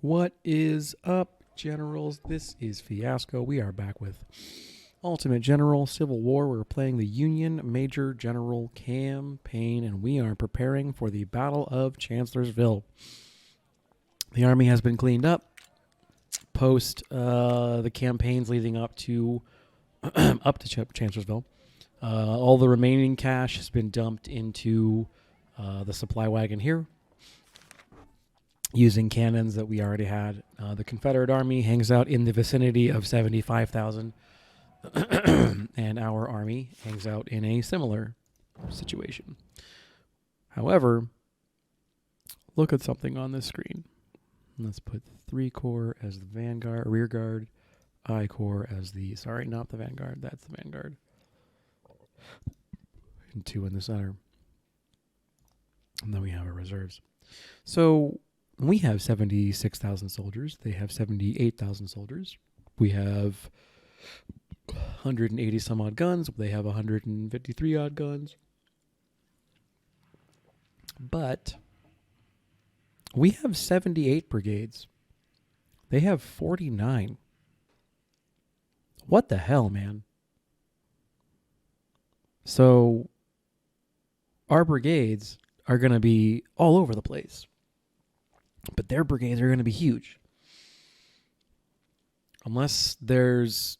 What is up, generals? This is Fiasco. We are back with Ultimate General Civil War. We're playing the Union Major General campaign, and we are preparing for the Battle of Chancellorsville. The army has been cleaned up post the campaigns leading up to Chancellorsville. All the remaining cash has been dumped into the supply wagon here, using cannons that we already had. The Confederate Army hangs out in the vicinity of 75,000, and our army hangs out in a similar situation. However, look at something on this screen. Let's put 3 Corps as the vanguard, rear guard, I Corps as the, sorry, not the vanguard, that's the vanguard, and 2 in the center. And then we have our reserves. So we have 76,000 soldiers. They have 78,000 soldiers. We have 180 some odd guns. They have 153 odd guns. But we have 78 brigades. They have 49. What the hell, man? So our brigades are going to be all over the place. But their brigades are going to be huge. Unless there's,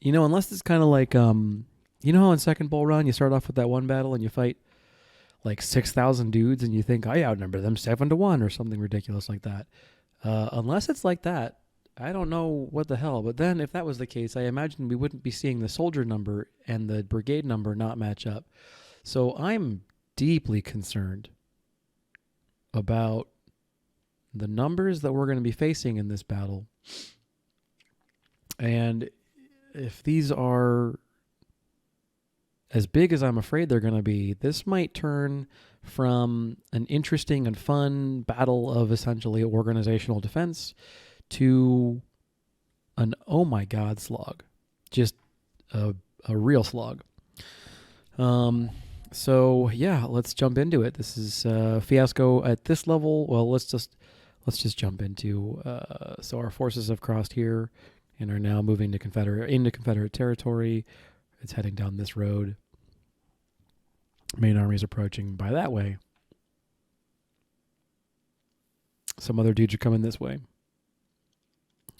unless it's kind of like, how in Second Bull Run, you start off with that one battle and you fight like 6,000 dudes and you think, I outnumber them 7-1 or something ridiculous like that. Unless it's like that, I don't know what the hell. But then if that was the case, I imagine we wouldn't be seeing the soldier number and the brigade number not match up. So I'm deeply concerned about the numbers that we're going to be facing in this battle. And if these are as big as I'm afraid they're going to be, this might turn from an interesting and fun battle of essentially organizational defense to an oh my god slog. Just a real slog. So yeah, let's jump into it. This is Fiasco at this level. Well, let's just jump into. So our forces have crossed here and are now moving to Confederate territory. It's heading down this road. Main army is approaching by that way. Some other dudes are coming this way.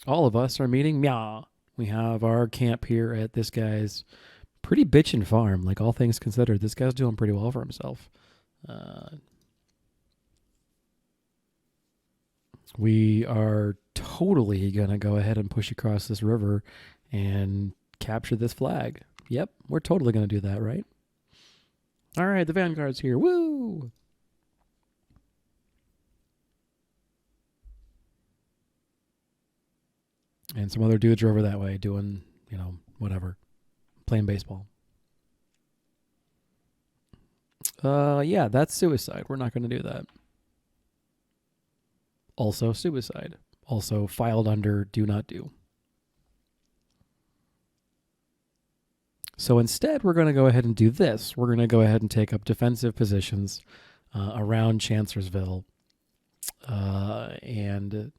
All of us are meeting. Yeah, we have our camp here at this guy's pretty bitchin' farm. Like, all things considered, this guy's doing pretty well for himself. We are totally going to go ahead and push across this river and capture this flag. Yep, we're totally going to do that, right? All right, the vanguard's here. Woo! And some other dudes are over that way doing, whatever. Playing baseball. Yeah, that's suicide. We're not going to do that. Also suicide. Also filed under do not do. So instead, we're going to go ahead and do this. We're going to go ahead and take up defensive positions around Chancellorsville and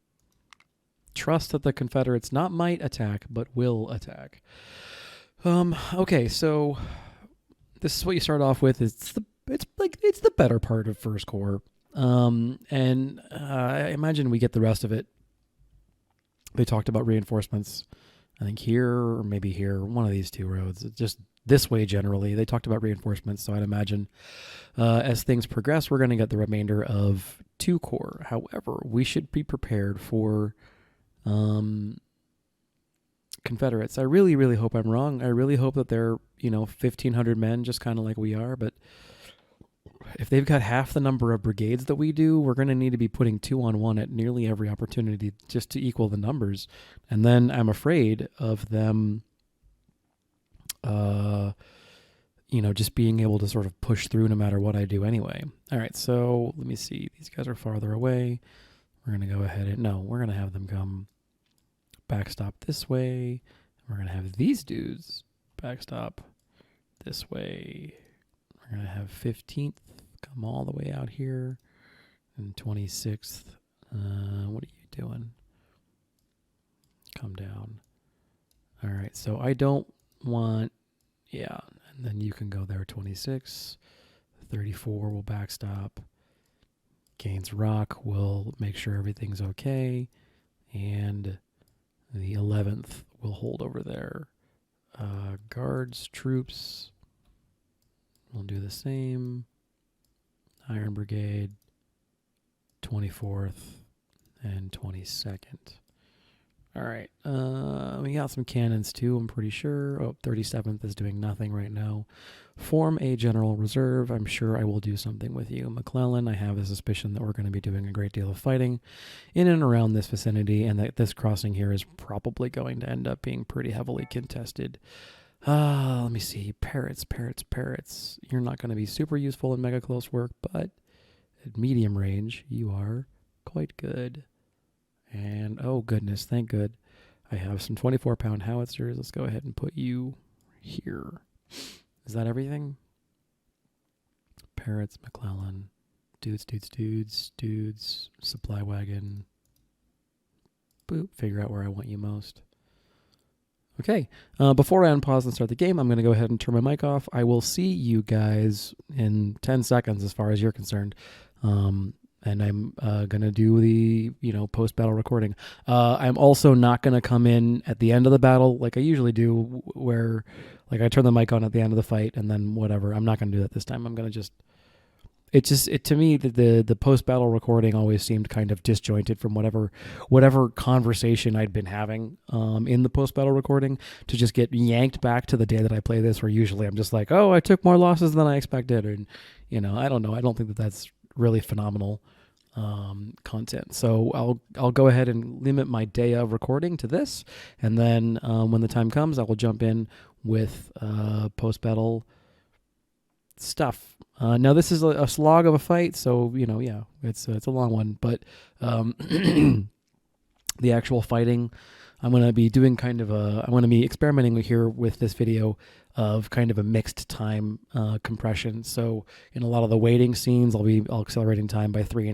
trust that the Confederates not might attack, but will attack. Okay, so this is what you start off with. It's the better part of First Corps. And I imagine we get the rest of it. They talked about reinforcements, I think here or maybe here, one of these two roads, just this way generally. They talked about reinforcements, so I'd imagine as things progress, we're going to get the remainder of 2 Corps. However, we should be prepared for Confederates. I really, really hope I'm wrong. I really hope that they're, 1,500 men, just kind of like we are. But if they've got half the number of brigades that we do, we're going to need to be putting 2-on-1 at nearly every opportunity just to equal the numbers. And then I'm afraid of them, just being able to sort of push through no matter what I do anyway. All right, so let me see. These guys are farther away. We're going to go ahead and, we're going to have them come backstop this way. We're going to have these dudes backstop this way. We're going to have 15th come all the way out here. And 26th, what are you doing? Come down. All right, so I don't want, yeah, and then you can go there, 26. 34 will backstop. Gains rock will make sure everything's okay. And the 11th will hold over there. Guards, troops, we'll do the same. Iron Brigade, 24th and 22nd. All right. We got some cannons too, I'm pretty sure. Oh, 37th is doing nothing right now. Form a general reserve. I'm sure I will do something with you. McClellan, I have a suspicion that we're going to be doing a great deal of fighting in and around this vicinity, and that this crossing here is probably going to end up being pretty heavily contested. Let me see. Parrots. You're not going to be super useful in mega close work, but at medium range, you are quite good. And, oh goodness, thank good. I have some 24-pound howitzers. Let's go ahead and put you here. Is that everything? Parrots, McClellan, dudes, supply wagon. Boop, figure out where I want you most. Okay, before I unpause and start the game, I'm going to go ahead and turn my mic off. I will see you guys in 10 seconds as far as you're concerned. And I'm going to do the, post-battle recording. I'm also not going to come in at the end of the battle like I usually do, where I turn the mic on at the end of the fight and then whatever. I'm not going to do that this time. I'm going to to me, the post-battle recording always seemed kind of disjointed from whatever conversation I'd been having in the post-battle recording, to just get yanked back to the day that I play this, where usually I'm just like, oh, I took more losses than I expected. And, I don't know. I don't think that's really phenomenal content. So I'll go ahead and limit my day of recording to this, and then when the time comes, I will jump in with post-battle stuff. Now this is a slog of a fight, so it's a long one, but the actual fighting, I'm going to be doing I'm going to be experimenting here with this video of kind of a mixed time compression. So in a lot of the waiting scenes, I'll accelerating time by 3% or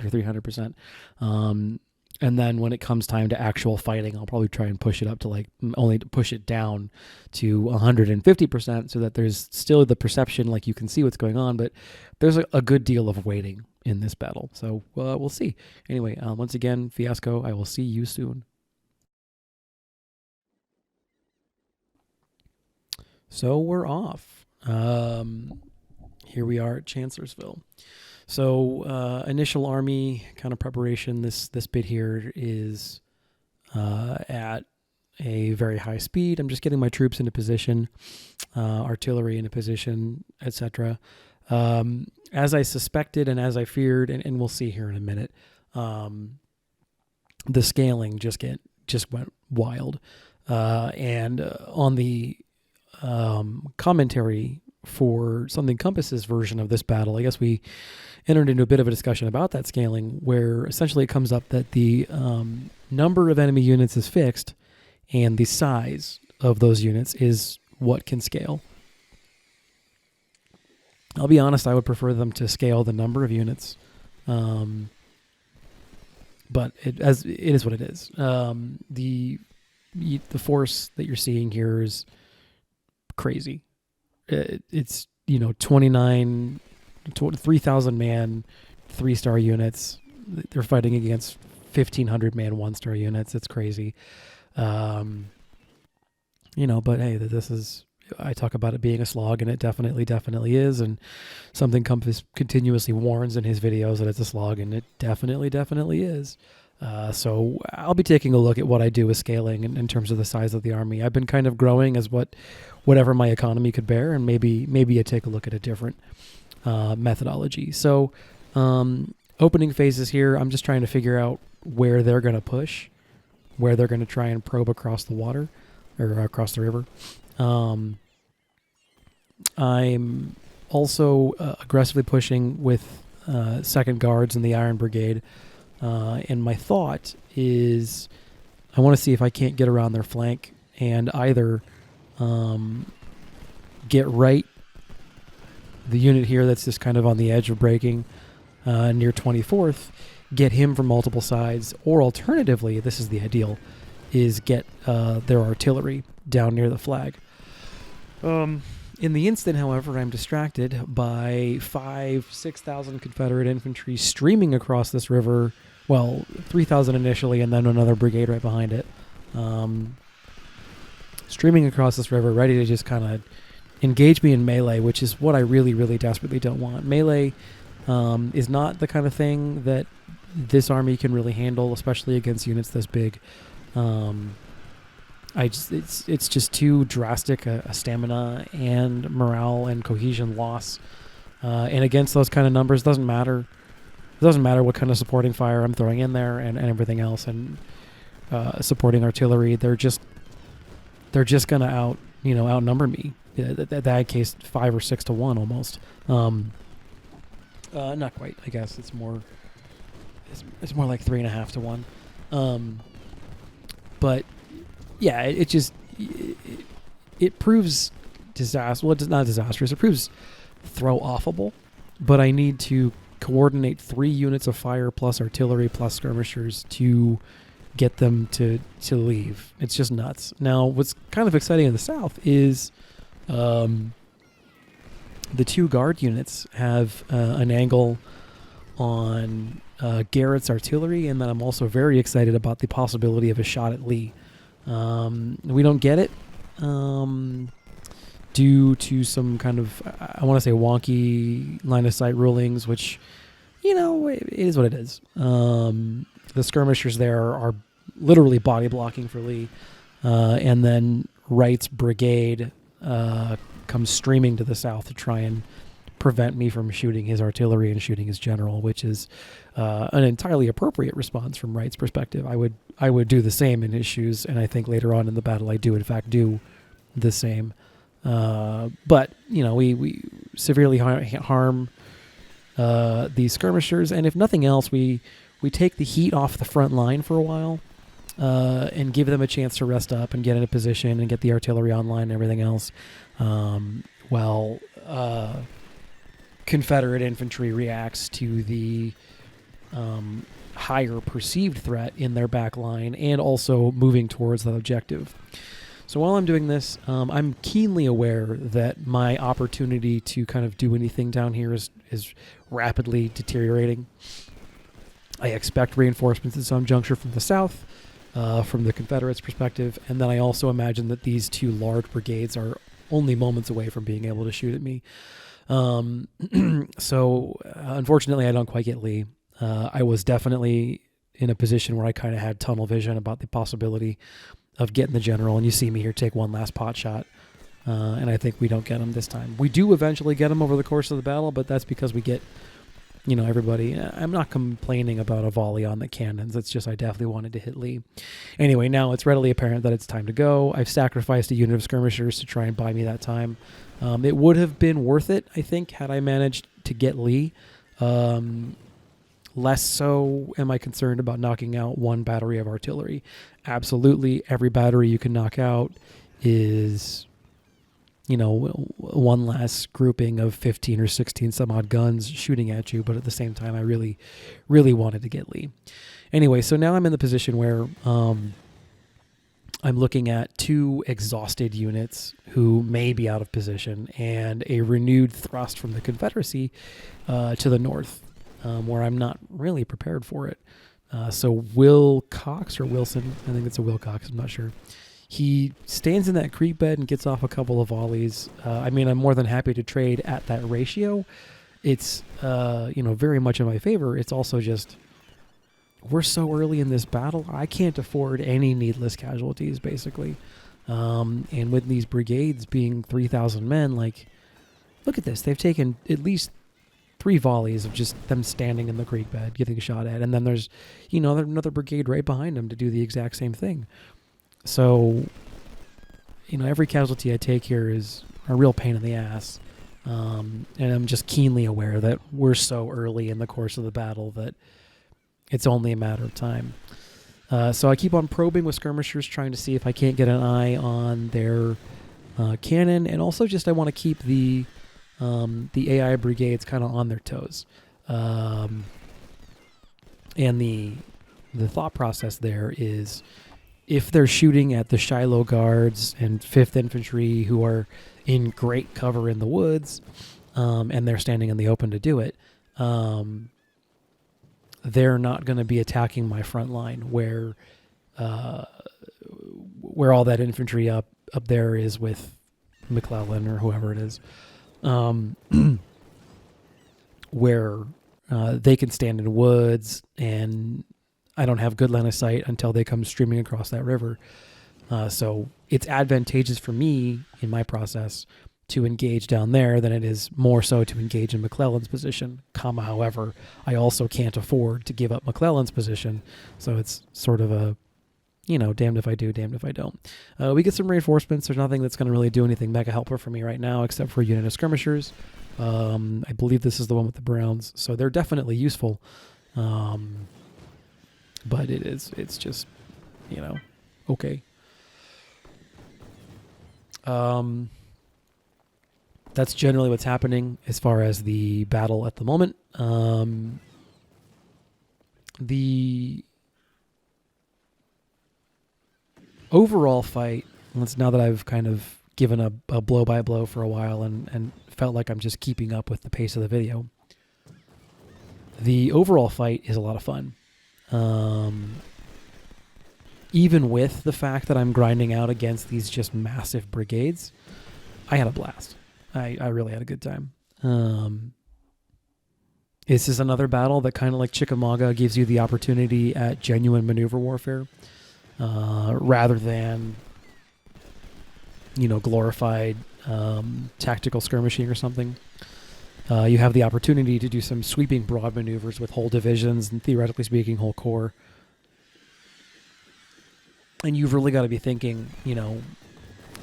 300%. And then when it comes time to actual fighting, I'll probably try and push it up to only to push it down to 150%, so that there's still the perception, like you can see what's going on, but there's a good deal of waiting in this battle. So we'll see. Anyway, once again, Fiasco, I will see you soon. So we're off. Here we are at Chancellorsville. So initial army kind of preparation. This bit here is at a very high speed. I'm just getting my troops into position, artillery into position, etc. As I suspected and as I feared, and we'll see here in a minute, the scaling just went wild. And on the commentary for Something Compass's version of this battle, I guess we entered into a bit of a discussion about that scaling, where essentially it comes up that the number of enemy units is fixed, and the size of those units is what can scale. I'll be honest, I would prefer them to scale the number of units, but it is what it is. The force that you're seeing here is crazy. It's 3,000 man 3-star units. They're fighting against 1,500 man 1-star units. It's crazy. But hey, this is, I talk about it being a slog, and it definitely is. And Something Compass continuously warns in his videos that it's a slog, and it definitely is. So I'll be taking a look at what I do with scaling in terms of the size of the army. I've been kind of growing as whatever my economy could bear, and maybe I take a look at a different methodology. So opening phases here, I'm just trying to figure out where they're going to push, where they're going to try and probe across the water or across the river. I'm also aggressively pushing with second guards in the Iron Brigade. And my thought is I want to see if I can't get around their flank and either get right the unit here that's just kind of on the edge of breaking near 24th, get him from multiple sides, or alternatively, this is the ideal, is get their artillery down near the flag. In the instant, however, I'm distracted by 6,000 Confederate infantry streaming across this river. Well, 3,000 initially, and then another brigade right behind it. Streaming across this river, ready to just kind of engage me in melee, which is what I really, really desperately don't want. Melee is not the kind of thing that this army can really handle, especially against units this big. It's just too drastic a stamina and morale and cohesion loss. And against those kind of numbers, doesn't matter. It doesn't matter what kind of supporting fire I'm throwing in there and everything else, and supporting artillery. They're just gonna outnumber me. That case 5 or 6 to 1 almost. Not quite. I guess it's more like 3.5 to 1. But yeah, it proves disaster. Well, it's not disastrous. It proves throw-offable. But I need to coordinate 3 units of fire plus artillery plus skirmishers to get them to leave. It's just nuts. Now, what's kind of exciting in the south is the 2 guard units have an angle on Garrett's artillery, and then I'm also very excited about the possibility of a shot at Lee. We don't get it due to some kind of, I want to say, wonky line of sight rulings, which, it is what it is. The skirmishers there are literally body blocking for Lee, and then Wright's brigade comes streaming to the south to try and prevent me from shooting his artillery and shooting his general, which is an entirely appropriate response from Wright's perspective. I would do the same in his shoes, and I think later on in the battle I do in fact do the same. But we severely harm these skirmishers, and if nothing else, we take the heat off the front line for a while, and give them a chance to rest up and get in a position and get the artillery online and everything else, while Confederate infantry reacts to the higher perceived threat in their back line and also moving towards that objective. So while I'm doing this, I'm keenly aware that my opportunity to kind of do anything down here is rapidly deteriorating. I expect reinforcements at some juncture from the south, from the Confederates' perspective, and then I also imagine that these 2 large brigades are only moments away from being able to shoot at me. So unfortunately, I don't quite get Lee. I was definitely in a position where I kind of had tunnel vision about the possibility of getting the general, and you see me here take one last pot shot, and I think we don't get him this time. We do eventually get him over the course of the battle, but that's because we get, everybody. I'm not complaining about a volley on the cannons. It's just I definitely wanted to hit Lee. Anyway, now it's readily apparent that it's time to go. I've sacrificed a unit of skirmishers to try and buy me that time. It would have been worth it, I think, had I managed to get Lee. Less so am I concerned about knocking out one battery of artillery. Absolutely, every battery you can knock out is, one last grouping of 15 or 16 some odd guns shooting at you, but at the same time, I really, really wanted to get Lee. Anyway, so now I'm in the position where I'm looking at 2 exhausted units who may be out of position and a renewed thrust from the Confederacy to the north, where I'm not really prepared for it. So Wilcox or Wilson, I think it's a Wilcox, I'm not sure. He stands in that creek bed and gets off a couple of volleys. I'm more than happy to trade at that ratio. It's, very much in my favor. It's also just, we're so early in this battle, I can't afford any needless casualties, basically. And with these brigades being 3,000 men, look at this. They've taken at least 3 volleys of just them standing in the creek bed, getting shot at. And then there's, another brigade right behind them to do the exact same thing. So, every casualty I take here is a real pain in the ass. And I'm just keenly aware that we're so early in the course of the battle that it's only a matter of time. So I keep on probing with skirmishers, trying to see if I can't get an eye on their cannon. And also just I want to keep the AI brigades kind of on their toes. And the thought process there is, if they're shooting at the Shiloh Guards and 5th Infantry who are in great cover in the woods, and they're standing in the open to do it, they're not going to be attacking my front line where all that infantry up there is with McClellan or whoever it is, where they can stand in woods and I don't have good line of sight until they come streaming across that river. So it's advantageous for me in my process to engage down there than it is more so to engage in McClellan's position, however, I also can't afford to give up McClellan's position. So it's sort of a, damned if I do, damned if I don't. We get some reinforcements. There's nothing that's going to really do anything mega helpful for me right now except for a unit of skirmishers. I believe this is the one with the Browns. So they're definitely useful. But it's just, okay. That's generally what's happening as far as the battle at the moment. The overall fight, now that I've kind of given a blow by blow for a while and felt like I'm just keeping up with the pace of the video, the overall fight is a lot of fun. Even with the fact that I'm grinding out against these just massive brigades, I had a blast. I really had a good time. This is another battle that, kind of like Chickamauga, gives you the opportunity at genuine maneuver warfare, rather than, glorified tactical skirmishing or something. You have the opportunity to do some sweeping broad maneuvers with whole divisions and, theoretically speaking, whole corps. And you've really got to be thinking,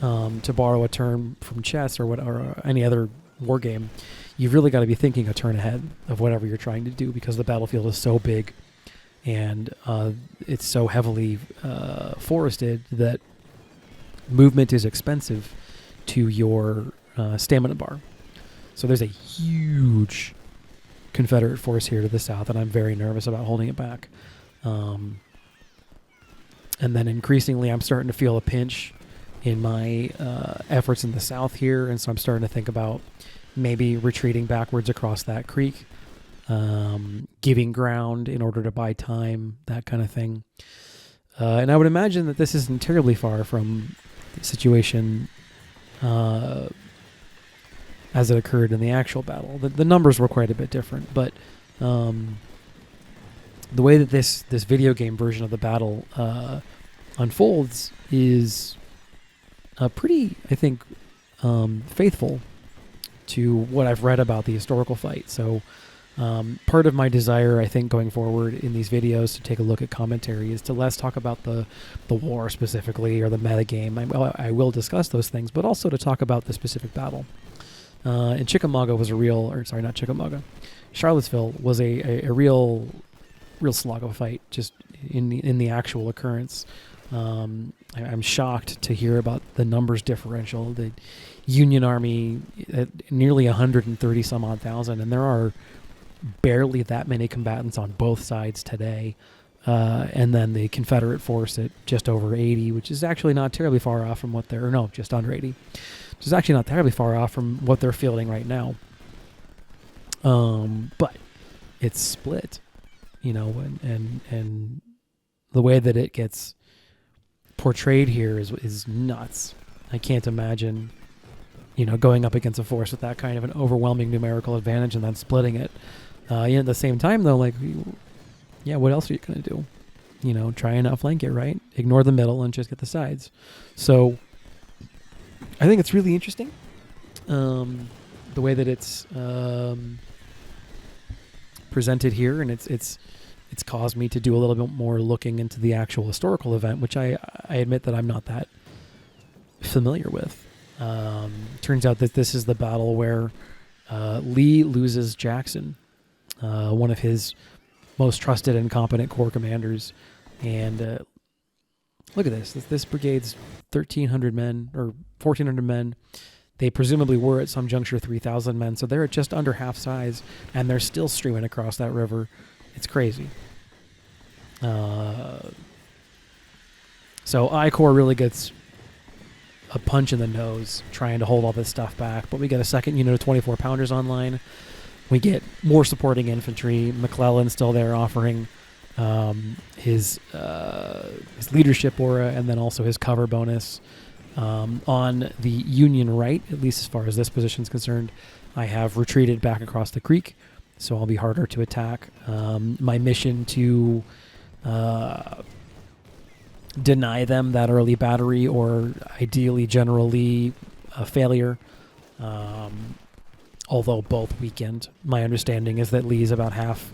to borrow a term from chess or any other war game, you've really got to be thinking a turn ahead of whatever you're trying to do, because the battlefield is so big and it's so heavily forested that movement is expensive to your stamina bar. So there's a huge Confederate force here to the south, and I'm very nervous about holding it back. And then increasingly, I'm starting to feel a pinch in my efforts in the south here, and so I'm starting to think about maybe retreating backwards across that creek, giving ground in order to buy time, that kind of thing. And I would imagine that this isn't terribly far from the situation as it occurred in the actual battle. The numbers were quite a bit different, but the way that this video game version of the battle unfolds is pretty, I think, faithful to what I've read about the historical fight. So part of my desire, I think, going forward in these videos to take a look at commentary is to less talk about the war specifically or the metagame. I will discuss those things, but also to talk about the specific battle. And Chickamauga was Charlottesville was a real slog of a fight, just in the actual occurrence. I'm shocked to hear about the numbers differential. The Union Army at nearly 130 some odd thousand, and there are barely that many combatants on both sides today. And then the Confederate force at just over 80, which is actually not terribly far off from just under 80, which is actually not terribly far off from what they're fielding right now. But it's split, and the way that it gets portrayed here is nuts. I can't imagine, going up against a force with that kind of an overwhelming numerical advantage and then splitting it. At the same time, though, what else are you going to do? Try and outflank it, right? Ignore the middle and just get the sides. So I think it's really interesting, the way that it's presented here, and it's caused me to do a little bit more looking into the actual historical event, which I admit that I'm not that familiar with. Turns out that this is the battle where Lee loses Jackson, one of his most trusted and competent corps commanders. And look at this. This brigade's 1,300 men or 1,400 men. They presumably were at some juncture 3,000 men, so they're at just under half size, and they're still streaming across that river. It's crazy. So I Corps really gets a punch in the nose trying to hold all this stuff back, but we get a second unit of 24 pounders online. We get more supporting infantry. McClellan's still there offering his leadership aura and then also his cover bonus. On the Union right, at least as far as this position is concerned, I have retreated back across the creek, so I'll be harder to attack. My mission to deny them that early battery, or ideally generally a failure, although both weakened. My understanding is that Lee's about half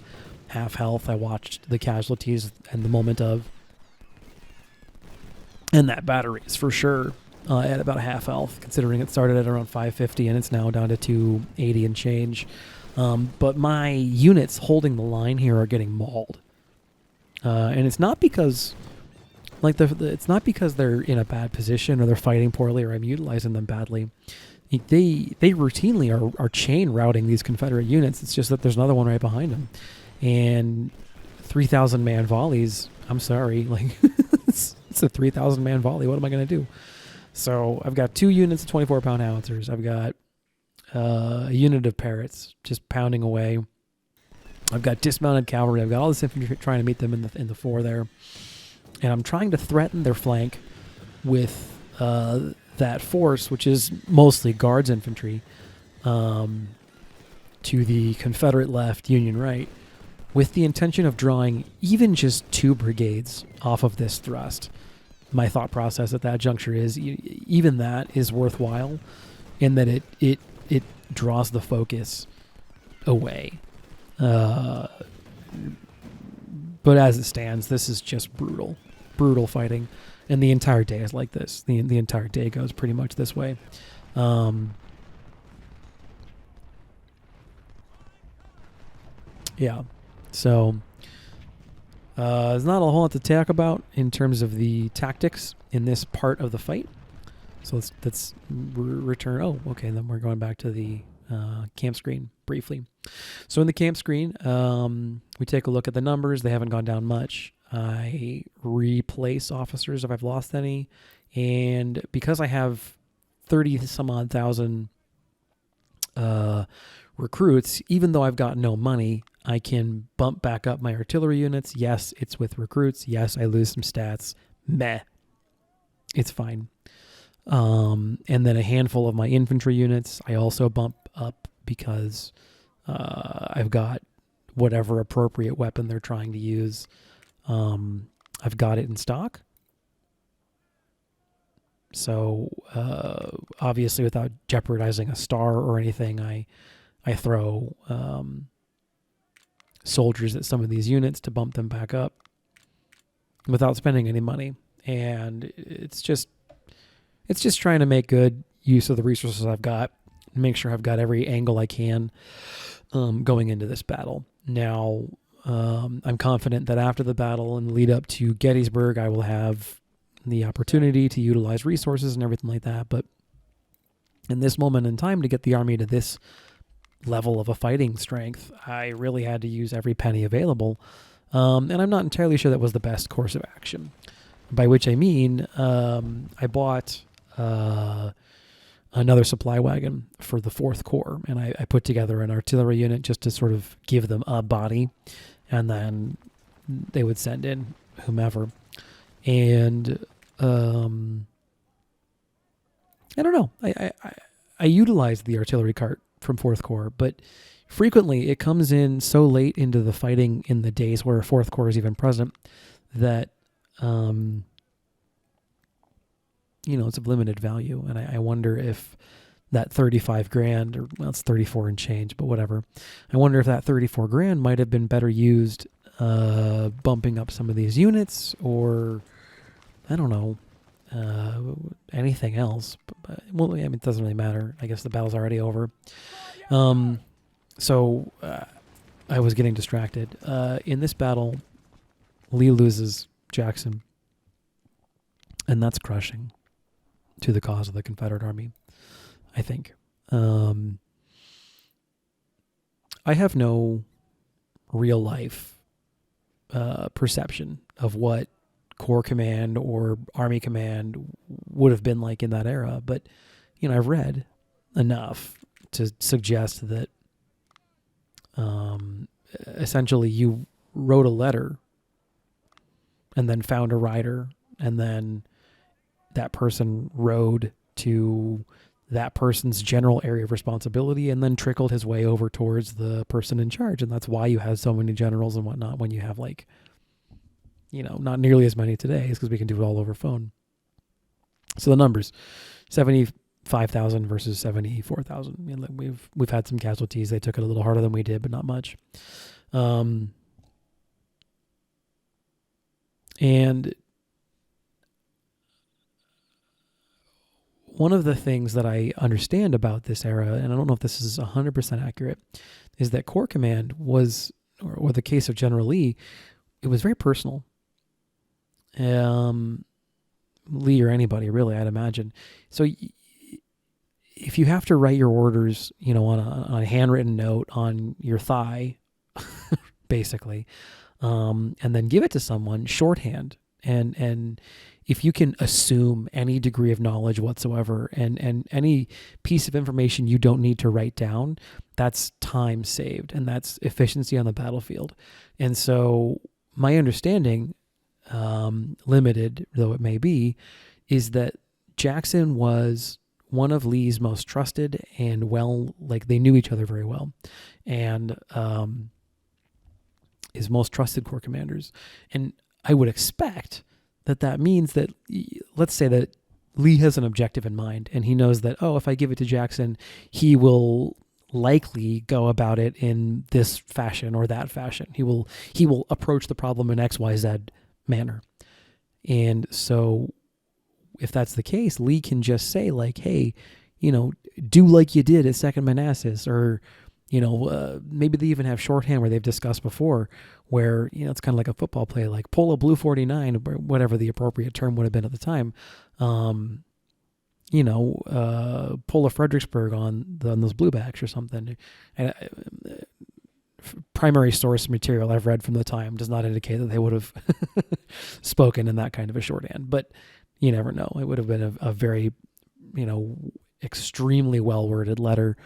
health. I watched the casualties and the moment of, and that battery is for sure at about half health, considering it started at around 550 and it's now down to 280 and change. But my units holding the line here are getting mauled, and it's not because it's not because they're in a bad position or they're fighting poorly or I'm utilizing them badly. They routinely are chain routing these Confederate units. It's just that there's another one right behind them, and 3,000 man volleys. I'm sorry, like it's a 3,000 man volley. What am I going to do? So I've got 2 units of 24 pound howitzers. I've got a unit of parrots just pounding away. I've got dismounted cavalry. I've got all this infantry trying to meet them in the 4 there. And I'm trying to threaten their flank with that force, which is mostly Guards infantry, to the Confederate left, Union right, with the intention of drawing even just 2 brigades off of this thrust. My thought process at that juncture is even that is worthwhile, in that it draws the focus away. But as it stands, this is just brutal fighting, and the entire day is like this. The entire day goes pretty much this way. Yeah, so there's not a whole lot to talk about in terms of the tactics in this part of the fight. So let's return. Oh, okay, then we're going back to the camp screen briefly. So in the camp screen, we take a look at the numbers. They haven't gone down much. I replace officers if I've lost any, and because I have 30 some odd thousand recruits, even though I've got no money, I can bump back up my artillery units. Yes, it's with recruits. Yes, I lose some stats. Meh. It's fine. And then a handful of my infantry units I also bump up because I've got whatever appropriate weapon they're trying to use. I've got it in stock. So obviously without jeopardizing a star or anything, I throw soldiers at some of these units to bump them back up without spending any money. And it's just trying to make good use of the resources I've got, make sure I've got every angle I can going into this battle. Now, I'm confident that after the battle and lead up to Gettysburg, I will have the opportunity to utilize resources and everything like that. But in this moment in time, to get the army to this level of a fighting strength, I really had to use every penny available. And I'm not entirely sure that was the best course of action. By which I mean, I bought another supply wagon for the 4th Corps, and I put together an artillery unit just to sort of give them a body, and then they would send in whomever. And I don't know. I utilized the artillery cart from 4th Corps, but frequently it comes in so late into the fighting in the days where 4th Corps is even present that it's of limited value. And I wonder if that 35 grand, or well, it's 34 and change, but whatever. I wonder if that 34 grand might have been better used bumping up some of these units, or I don't know, anything else. But, well, I mean, it doesn't really matter. I guess the battle's already over. So I was getting distracted. In this battle, Lee loses Jackson, and that's crushing to the cause of the Confederate Army, I think. I have no real life perception of what Corps Command or Army Command would have been like in that era. But, I've read enough to suggest that essentially you wrote a letter and then found a writer, and then that person rode to that person's general area of responsibility and then trickled his way over towards the person in charge. And that's why you have so many generals and whatnot when you have not nearly as many today, is because we can do it all over phone. So the numbers, 75,000 versus 74,000. We've had some casualties. They took it a little harder than we did, but not much. And one of the things that I understand about this era, and I don't know if this is 100% accurate, is that Corps Command was, or the case of General Lee, it was very personal. Lee or anybody, really, I'd imagine. So if you have to write your orders, on a handwritten note on your thigh, basically, and then give it to someone shorthand, and if you can assume any degree of knowledge whatsoever and any piece of information you don't need to write down, that's time saved, and that's efficiency on the battlefield. And so my understanding, limited though it may be, is that Jackson was one of Lee's most trusted and they knew each other very well, and his most trusted Corps commanders. And I would expect that means that, let's say that Lee has an objective in mind, and he knows that, if I give it to Jackson, he will likely go about it in this fashion or that fashion. He will approach the problem in XYZ manner. And so if that's the case, Lee can just say, hey, do like you did at 2nd Manassas, or maybe they even have shorthand where they've discussed before, where, it's kind of like a football play, like pull a blue 49, or whatever the appropriate term would have been at the time. Pull a Fredericksburg on those bluebacks or something. And primary source material I've read from the time does not indicate that they would have spoken in that kind of a shorthand, but you never know. It would have been a very, extremely well-worded letter.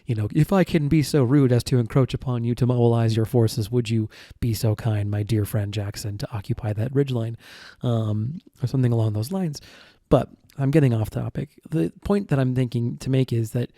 If I can be so rude as to encroach upon you to mobilize your forces, would you be so kind, my dear friend Jackson, to occupy that ridgeline, or something along those lines. But I'm getting off topic. The point that I'm thinking to make is that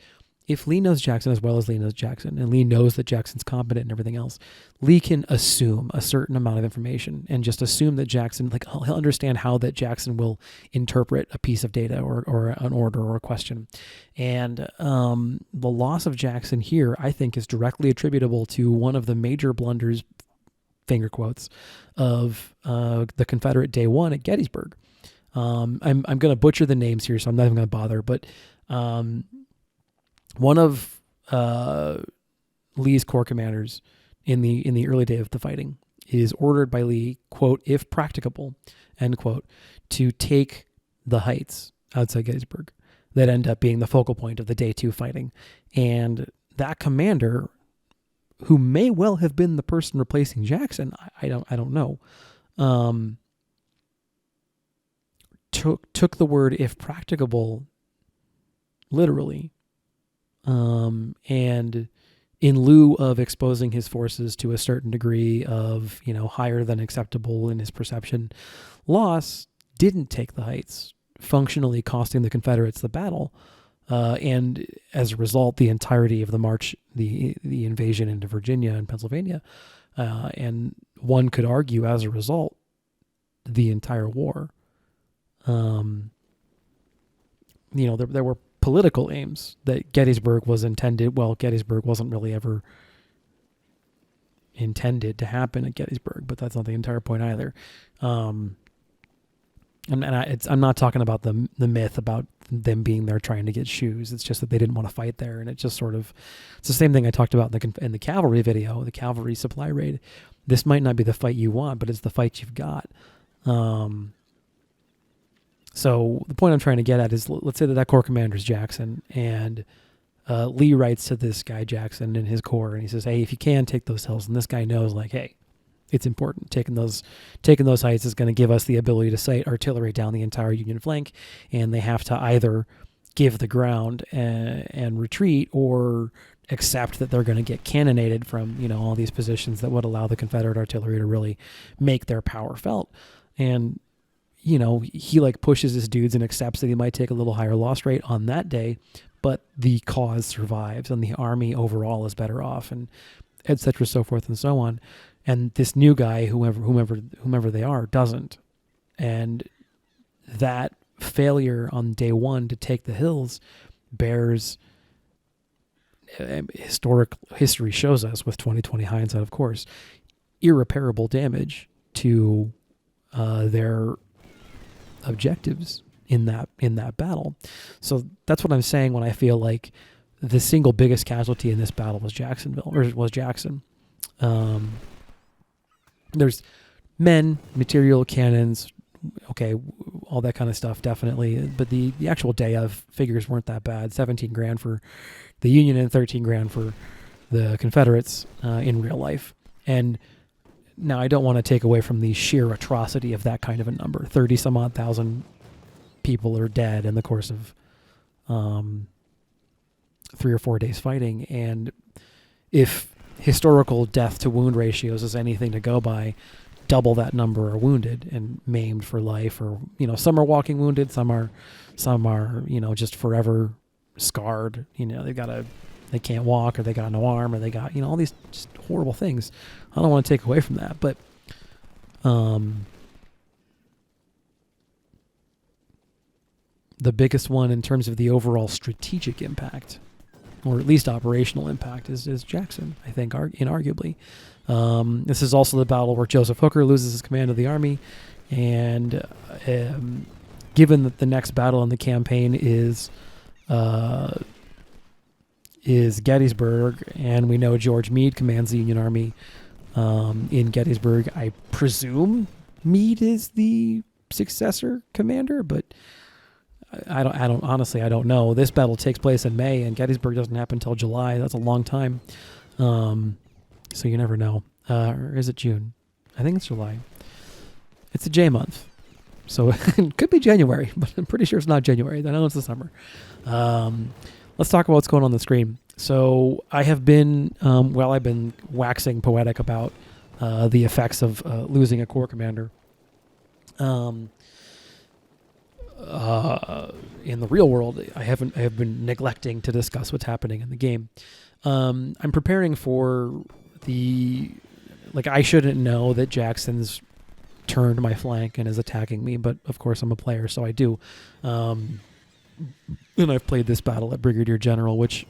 if Lee knows Jackson as well as Lee knows Jackson, and Lee knows that Jackson's competent and everything else, Lee can assume a certain amount of information and just assume that Jackson, he'll understand how that Jackson will interpret a piece of data or an order or a question. And the loss of Jackson here, I think, is directly attributable to one of the major blunders, finger quotes, of the Confederate Day 1 at Gettysburg. I'm going to butcher the names here, so I'm not even going to bother, but one of Lee's Corps commanders in the early day of the fighting is ordered by Lee, quote, if practicable, end quote, to take the heights outside Gettysburg that end up being the focal point of the Day 2 fighting. And that commander, who may well have been the person replacing Jackson, I don't know, took the word if practicable literally. And in lieu of exposing his forces to a certain degree of, higher than acceptable in his perception loss, didn't take the heights, functionally costing the Confederates the battle. And as a result, the entirety of the march, the invasion into Virginia and Pennsylvania, and one could argue as a result, the entire war. There were political aims that Gettysburg was intended. Well, Gettysburg wasn't really ever intended to happen at Gettysburg, but that's not the entire point either. I'm not talking about the myth about them being there trying to get shoes. It's just that they didn't want to fight there, and it's the same thing I talked about in the cavalry video, the cavalry supply raid. This might not be the fight you want, but it's the fight you've got. So the point I'm trying to get at is, let's say that Corps commander is Jackson, and Lee writes to this guy Jackson in his corps, and he says, "Hey, if you can, take those hills." And this guy knows, like, hey, it's important. Taking those heights is going to give us the ability to sight artillery down the entire Union flank, and they have to either give the ground and retreat, or accept that they're going to get cannonaded from, you know, all these positions that would allow the Confederate artillery to really make their power felt. And, you know, he like pushes his dudes and accepts that he might take a little higher loss rate on that day, but the cause survives and the army overall is better off, and et cetera, so forth and so on. And this new guy, whomever they are, doesn't. And that failure on day one to take the hills bears, history shows us with 2020 hindsight, of course, irreparable damage to their objectives in that battle. So that's what I'm saying when I feel like the single biggest casualty in this battle was Jackson. There's men, material, cannons, okay, all that kind of stuff, definitely. But the actual day of figures weren't that bad. $17,000 for the Union and $13,000 for the Confederates in real life. And now I don't want to take away from the sheer atrocity of that kind of a number. 30 some odd thousand people are dead in the course of 3 or 4 days fighting. And if historical death to wound ratios is anything to go by, double that number are wounded and maimed for life, or, you know, some are walking wounded, some are, you know, just forever scarred. You know, they can't walk, or they got no arm, or they got, you know, all these just horrible things. I don't want to take away from that, but the biggest one in terms of the overall strategic impact, or at least operational impact, is Jackson, I think, inarguably. This is also the battle where Joseph Hooker loses his command of the army, and given that the next battle in the campaign is Gettysburg, and we know George Meade commands the Union Army in Gettysburg, I presume Meade is the successor commander, but I don't know. This battle takes place in May, and Gettysburg doesn't happen until July. That's a long time. So you never know. Or is it June? I think it's July. It's a J month. So it could be January, but I'm pretty sure it's not January. I know it's the summer. Let's talk about what's going on the screen. So I have been, I've been waxing poetic about the effects of losing a corps commander. In the real world, I have been neglecting to discuss what's happening in the game. I'm preparing for I shouldn't know that Jackson's turned my flank and is attacking me, but of course I'm a player, so I do. And I've played this battle at Brigadier General, which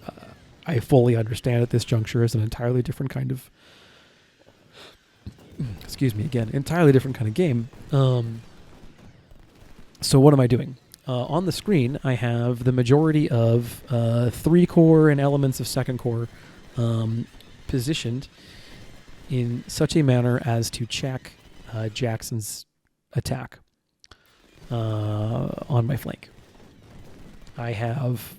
I fully understand at this juncture is an entirely different kind of, entirely different kind of game. So what am I doing? On the screen, I have the majority of 3 Corps and elements of 2nd Corps positioned in such a manner as to check Jackson's attack on my flank. I have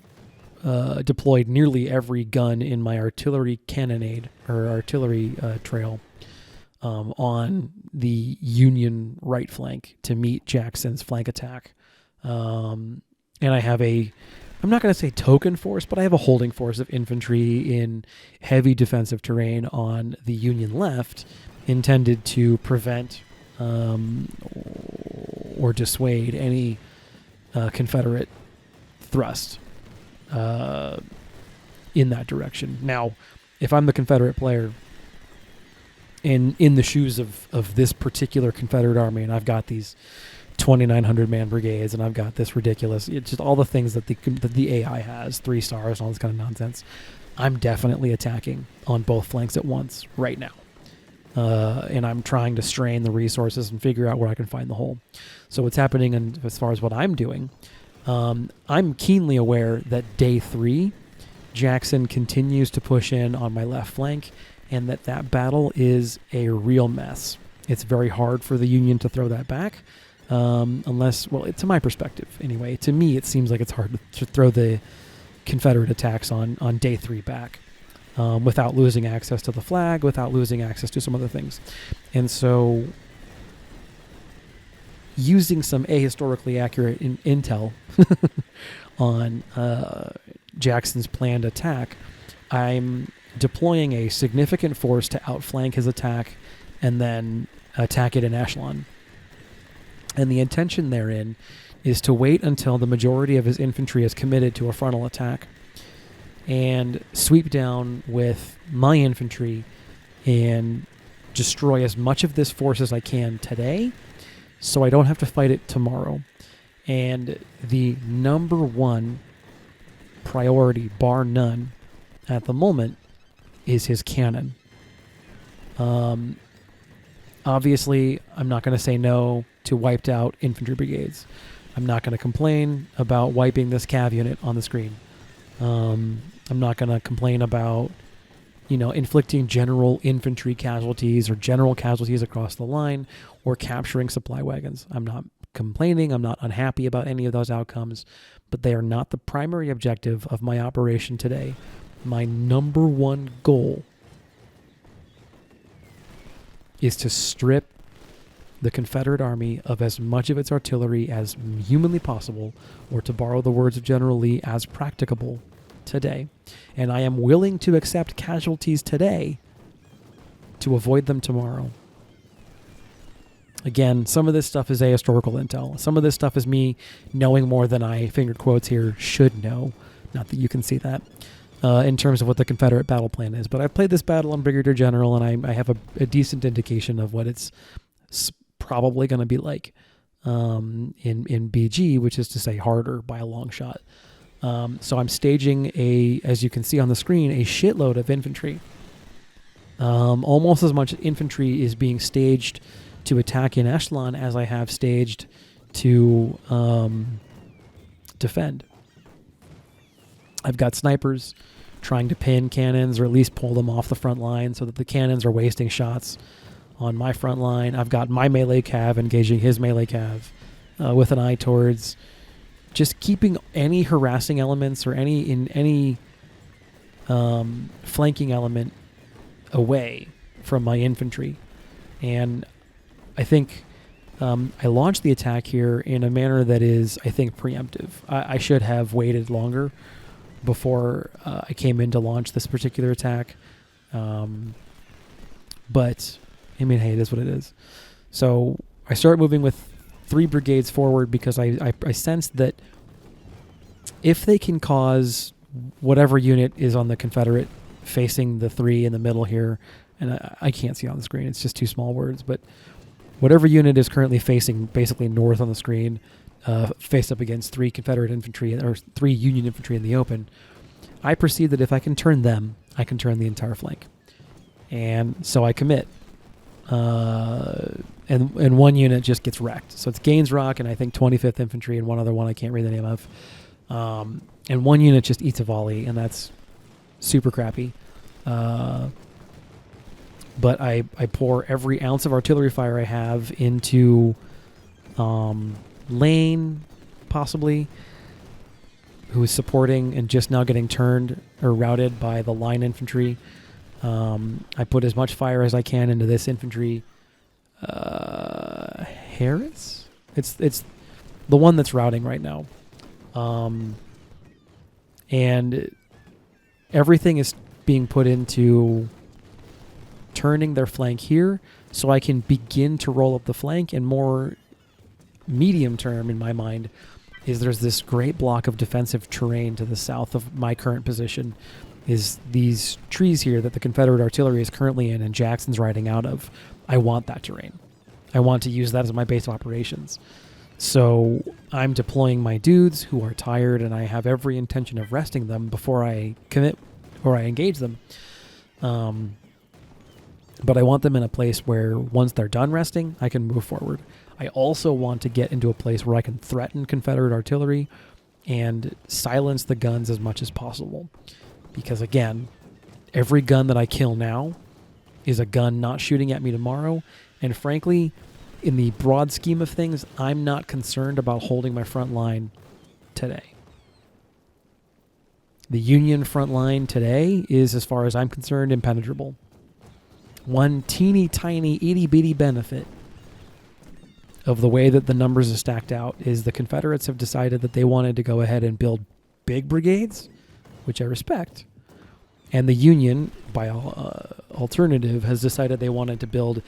deployed nearly every gun in my artillery cannonade, or artillery trail, on the Union right flank to meet Jackson's flank attack. And I have I'm not going to say token force, but I have a holding force of infantry in heavy defensive terrain on the Union left, intended to prevent or dissuade any Confederate thrust in that direction. Now, if I'm the Confederate player in the shoes of this particular Confederate army, and I've got these 2,900 man brigades, and I've got this ridiculous, it's just all the things that the AI has, 3 stars, and all this kind of nonsense, I'm definitely attacking on both flanks at once right now. And I'm trying to strain the resources and figure out where I can find the hole. So what's happening, and as far as what I'm doing, I'm keenly aware that day 3, Jackson continues to push in on my left flank, and that battle is a real mess. It's very hard for the Union to throw that back, unless, well, to my perspective anyway. To me, it seems like it's hard to throw the Confederate attacks on day 3 back, without losing access to the flag, without losing access to some other things. And so, using some ahistorically accurate intel on Jackson's planned attack, I'm deploying a significant force to outflank his attack and then attack it in echelon. And the intention therein is to wait until the majority of his infantry is committed to a frontal attack and sweep down with my infantry and destroy as much of this force as I can today so I don't have to fight it tomorrow. And the number one priority, bar none, at the moment is his cannon. Obviously, I'm not going to say no to wiped out infantry brigades. I'm not going to complain about wiping this cav unit on the screen. I'm not going to complain about, inflicting general infantry casualties or general casualties across the line or capturing supply wagons. I'm not complaining. I'm not unhappy about any of those outcomes, but they are not the primary objective of my operation today. My number one goal is to strip the Confederate Army of as much of its artillery as humanly possible, or to borrow the words of General Lee, as practicable today. And I am willing to accept casualties today to avoid them tomorrow. Again, some of this stuff is ahistorical intel. Some of this stuff is me knowing more than I, fingered quotes here, should know. Not that you can see that. In terms of what the Confederate battle plan is. But I've played this battle on Brigadier General, and I have a decent indication of what it's probably going to be like in BG, which is to say harder by a long shot. So I'm staging as you can see on the screen, a shitload of infantry. Almost as much infantry is being staged to attack in echelon as I have staged to defend. I've got snipers trying to pin cannons or at least pull them off the front line so that the cannons are wasting shots on my front line. I've got my melee cav engaging his melee cav with an eye towards just keeping any harassing elements or any flanking element away from my infantry. And I think I launched the attack here in a manner that is, I think, preemptive. I should have waited longer before I came in to launch this particular attack. But, I mean, hey, it is what it is. So I start moving with 3 brigades forward because I sensed that if they can cause whatever unit is on the Confederate facing the 3 in the middle here, and I can't see on the screen, it's just too small words, but whatever unit is currently facing basically north on the screen, faced up against 3 Confederate infantry or 3 Union infantry in the open, I perceive that if I can turn them, I can turn the entire flank. And so I commit. And one unit just gets wrecked. So it's Gaines Rock and I think 25th Infantry and one other one I can't read the name of. And one unit just eats a volley, and that's super crappy. But I pour every ounce of artillery fire I have into Lane, possibly, who is supporting and just now getting turned or routed by the line infantry. I put as much fire as I can into this infantry. Harris? It's the one that's routing right now. And everything is being put into turning their flank here so I can begin to roll up the flank. And more medium term in my mind is there's this great block of defensive terrain to the south of my current position, is these trees here that the Confederate artillery is currently in and Jackson's riding out of. I want that terrain. I want to use that as my base of operations. So I'm deploying my dudes who are tired, and I have every intention of resting them before I commit or I engage them. But I want them in a place where once they're done resting, I can move forward. I also want to get into a place where I can threaten Confederate artillery and silence the guns as much as possible. Because again, every gun that I kill now is a gun not shooting at me tomorrow. And frankly, in the broad scheme of things, I'm not concerned about holding my front line today. The Union front line today is, as far as I'm concerned, impenetrable. One teeny tiny itty bitty benefit of the way that the numbers are stacked out is the Confederates have decided that they wanted to go ahead and build big brigades, which I respect. And the Union, by alternative, has decided they wanted to build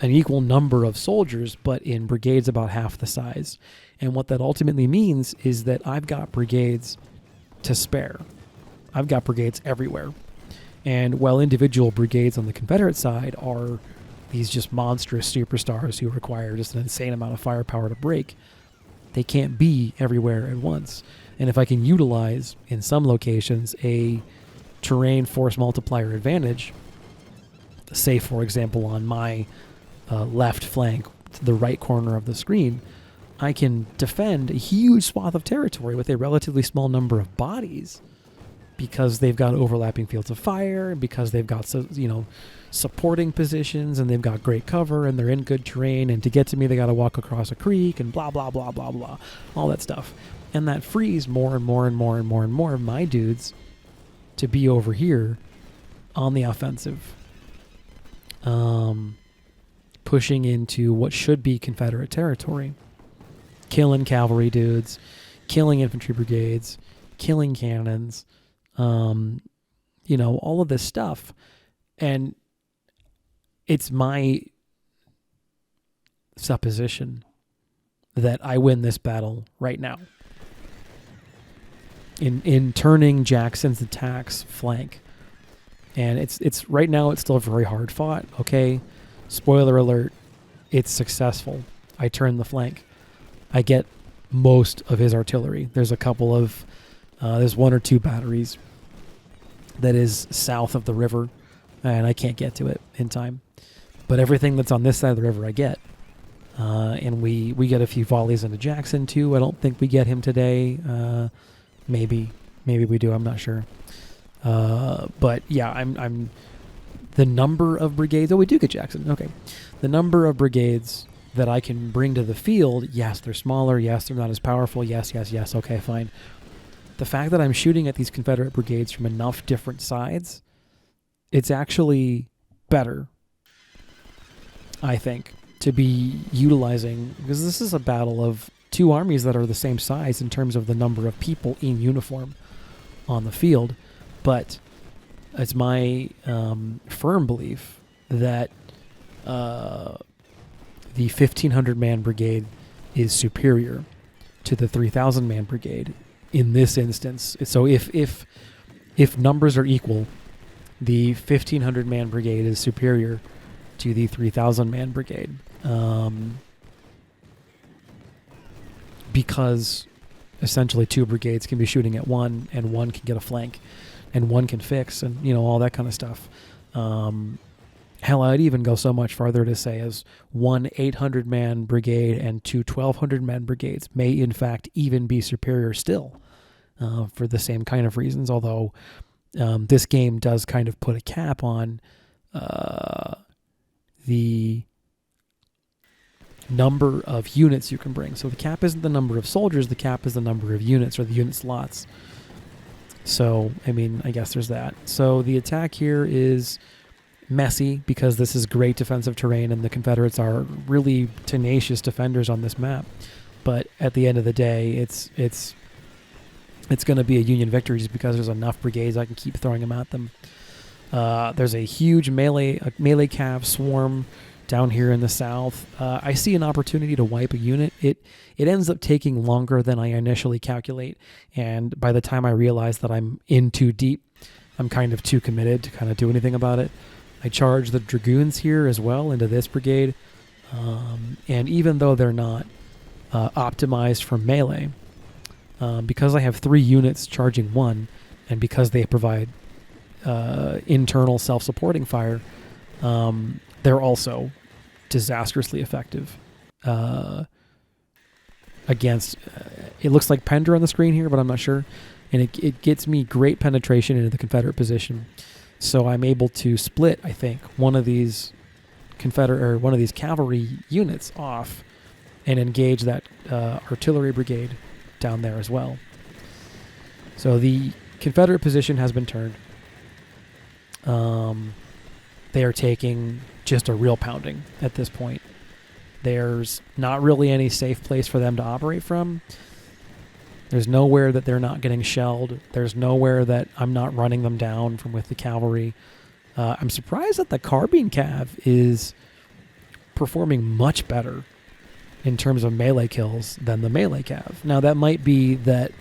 an equal number of soldiers, but in brigades about half the size. And what that ultimately means is that I've got brigades to spare. I've got brigades everywhere. And while individual brigades on the Confederate side are these just monstrous superstars who require just an insane amount of firepower to break, they can't be everywhere at once. And if I can utilize, in some locations, a terrain force multiplier advantage, say, for example, on my left flank, to the right corner of the screen, I can defend a huge swath of territory with a relatively small number of bodies because they've got overlapping fields of fire, because they've got supporting positions, and they've got great cover, and they're in good terrain, and to get to me they got to walk across a creek, and blah, blah, blah, blah, blah, all that stuff. And that frees more and more and more and more and more of my dudes to be over here on the offensive, pushing into what should be Confederate territory, killing cavalry dudes, killing infantry brigades, killing cannons, all of this stuff. And it's my supposition that I win this battle right now. In turning Jackson's attacks flank. And it's right now it's still very hard fought. Okay. Spoiler alert, it's successful. I turn the flank. I get most of his artillery. There's a couple of there's one or two batteries that is south of the river, and I can't get to it in time. But everything that's on this side of the river I get. And we get a few volleys into Jackson too. I don't think we get him today. Maybe we do. I'm not sure. But yeah, I'm the number of brigades. Oh, we do get Jackson. Okay, the number of brigades that I can bring to the field. Yes, they're smaller. Yes, they're not as powerful. Yes. Okay, fine. The fact that I'm shooting at these Confederate brigades from enough different sides, it's actually better, I think, to be utilizing, because this is a battle of two armies that are the same size in terms of the number of people in uniform on the field. But it's my firm belief that the 1,500-man brigade is superior to the 3,000-man brigade in this instance. So if numbers are equal, the 1,500-man brigade is superior to the 3,000-man brigade. Because essentially two brigades can be shooting at one, and one can get a flank, and one can fix, and all that kind of stuff. Hell, I'd even go so much farther to say as one 800-man brigade and two 1,200-man brigades may in fact even be superior still, for the same kind of reasons, although this game does kind of put a cap on the number of units you can bring. So the cap isn't the number of soldiers, the cap is the number of units, or the unit slots. So, I guess there's that. So the attack here is messy because this is great defensive terrain and the Confederates are really tenacious defenders on this map. But at the end of the day, it's going to be a Union victory just because there's enough brigades I can keep throwing them at them. There's a huge melee cav swarm down here in the south. I see an opportunity to wipe a unit. It ends up taking longer than I initially calculate, and by the time I realize that I'm in too deep, I'm kind of too committed to kind of do anything about it. I charge the dragoons here as well into this brigade, and even though they're not optimized for melee, because I have 3 units charging 1, and because they provide internal self-supporting fire, they're also disastrously effective against, it looks like Pender on the screen here, but I'm not sure. And it gets me great penetration into the Confederate position. So I'm able to split, I think, one of these cavalry units off and engage that artillery brigade down there as well. So the Confederate position has been turned. They are taking just a real pounding at this point. There's not really any safe place for them to operate from. There's nowhere that they're not getting shelled. There's nowhere that I'm not running them down from with the cavalry. I'm surprised that the carbine cav is performing much better in terms of melee kills than the melee cav. Now, that might be that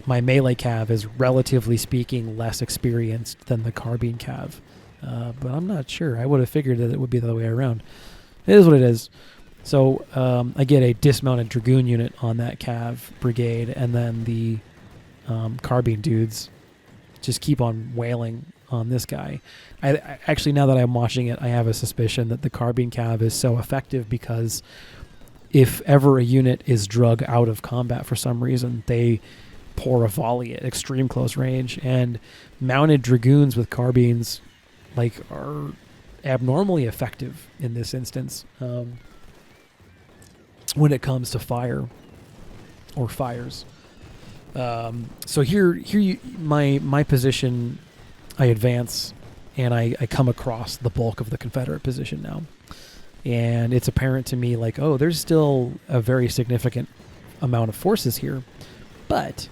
my melee cav is, relatively speaking, less experienced than the carbine cav. But I'm not sure. I would have figured that it would be the other way around. It is what it is. So I get a dismounted dragoon unit on that cav brigade, and then the carbine dudes just keep on wailing on this guy. I actually, now that I'm watching it, I have a suspicion that the carbine cav is so effective because if ever a unit is drug out of combat for some reason, they pour a volley at extreme close range, and mounted dragoons with carbines are abnormally effective in this instance when it comes to fire or fires. So here my position, I advance and I come across the bulk of the Confederate position now, and it's apparent to me there's still a very significant amount of forces here, but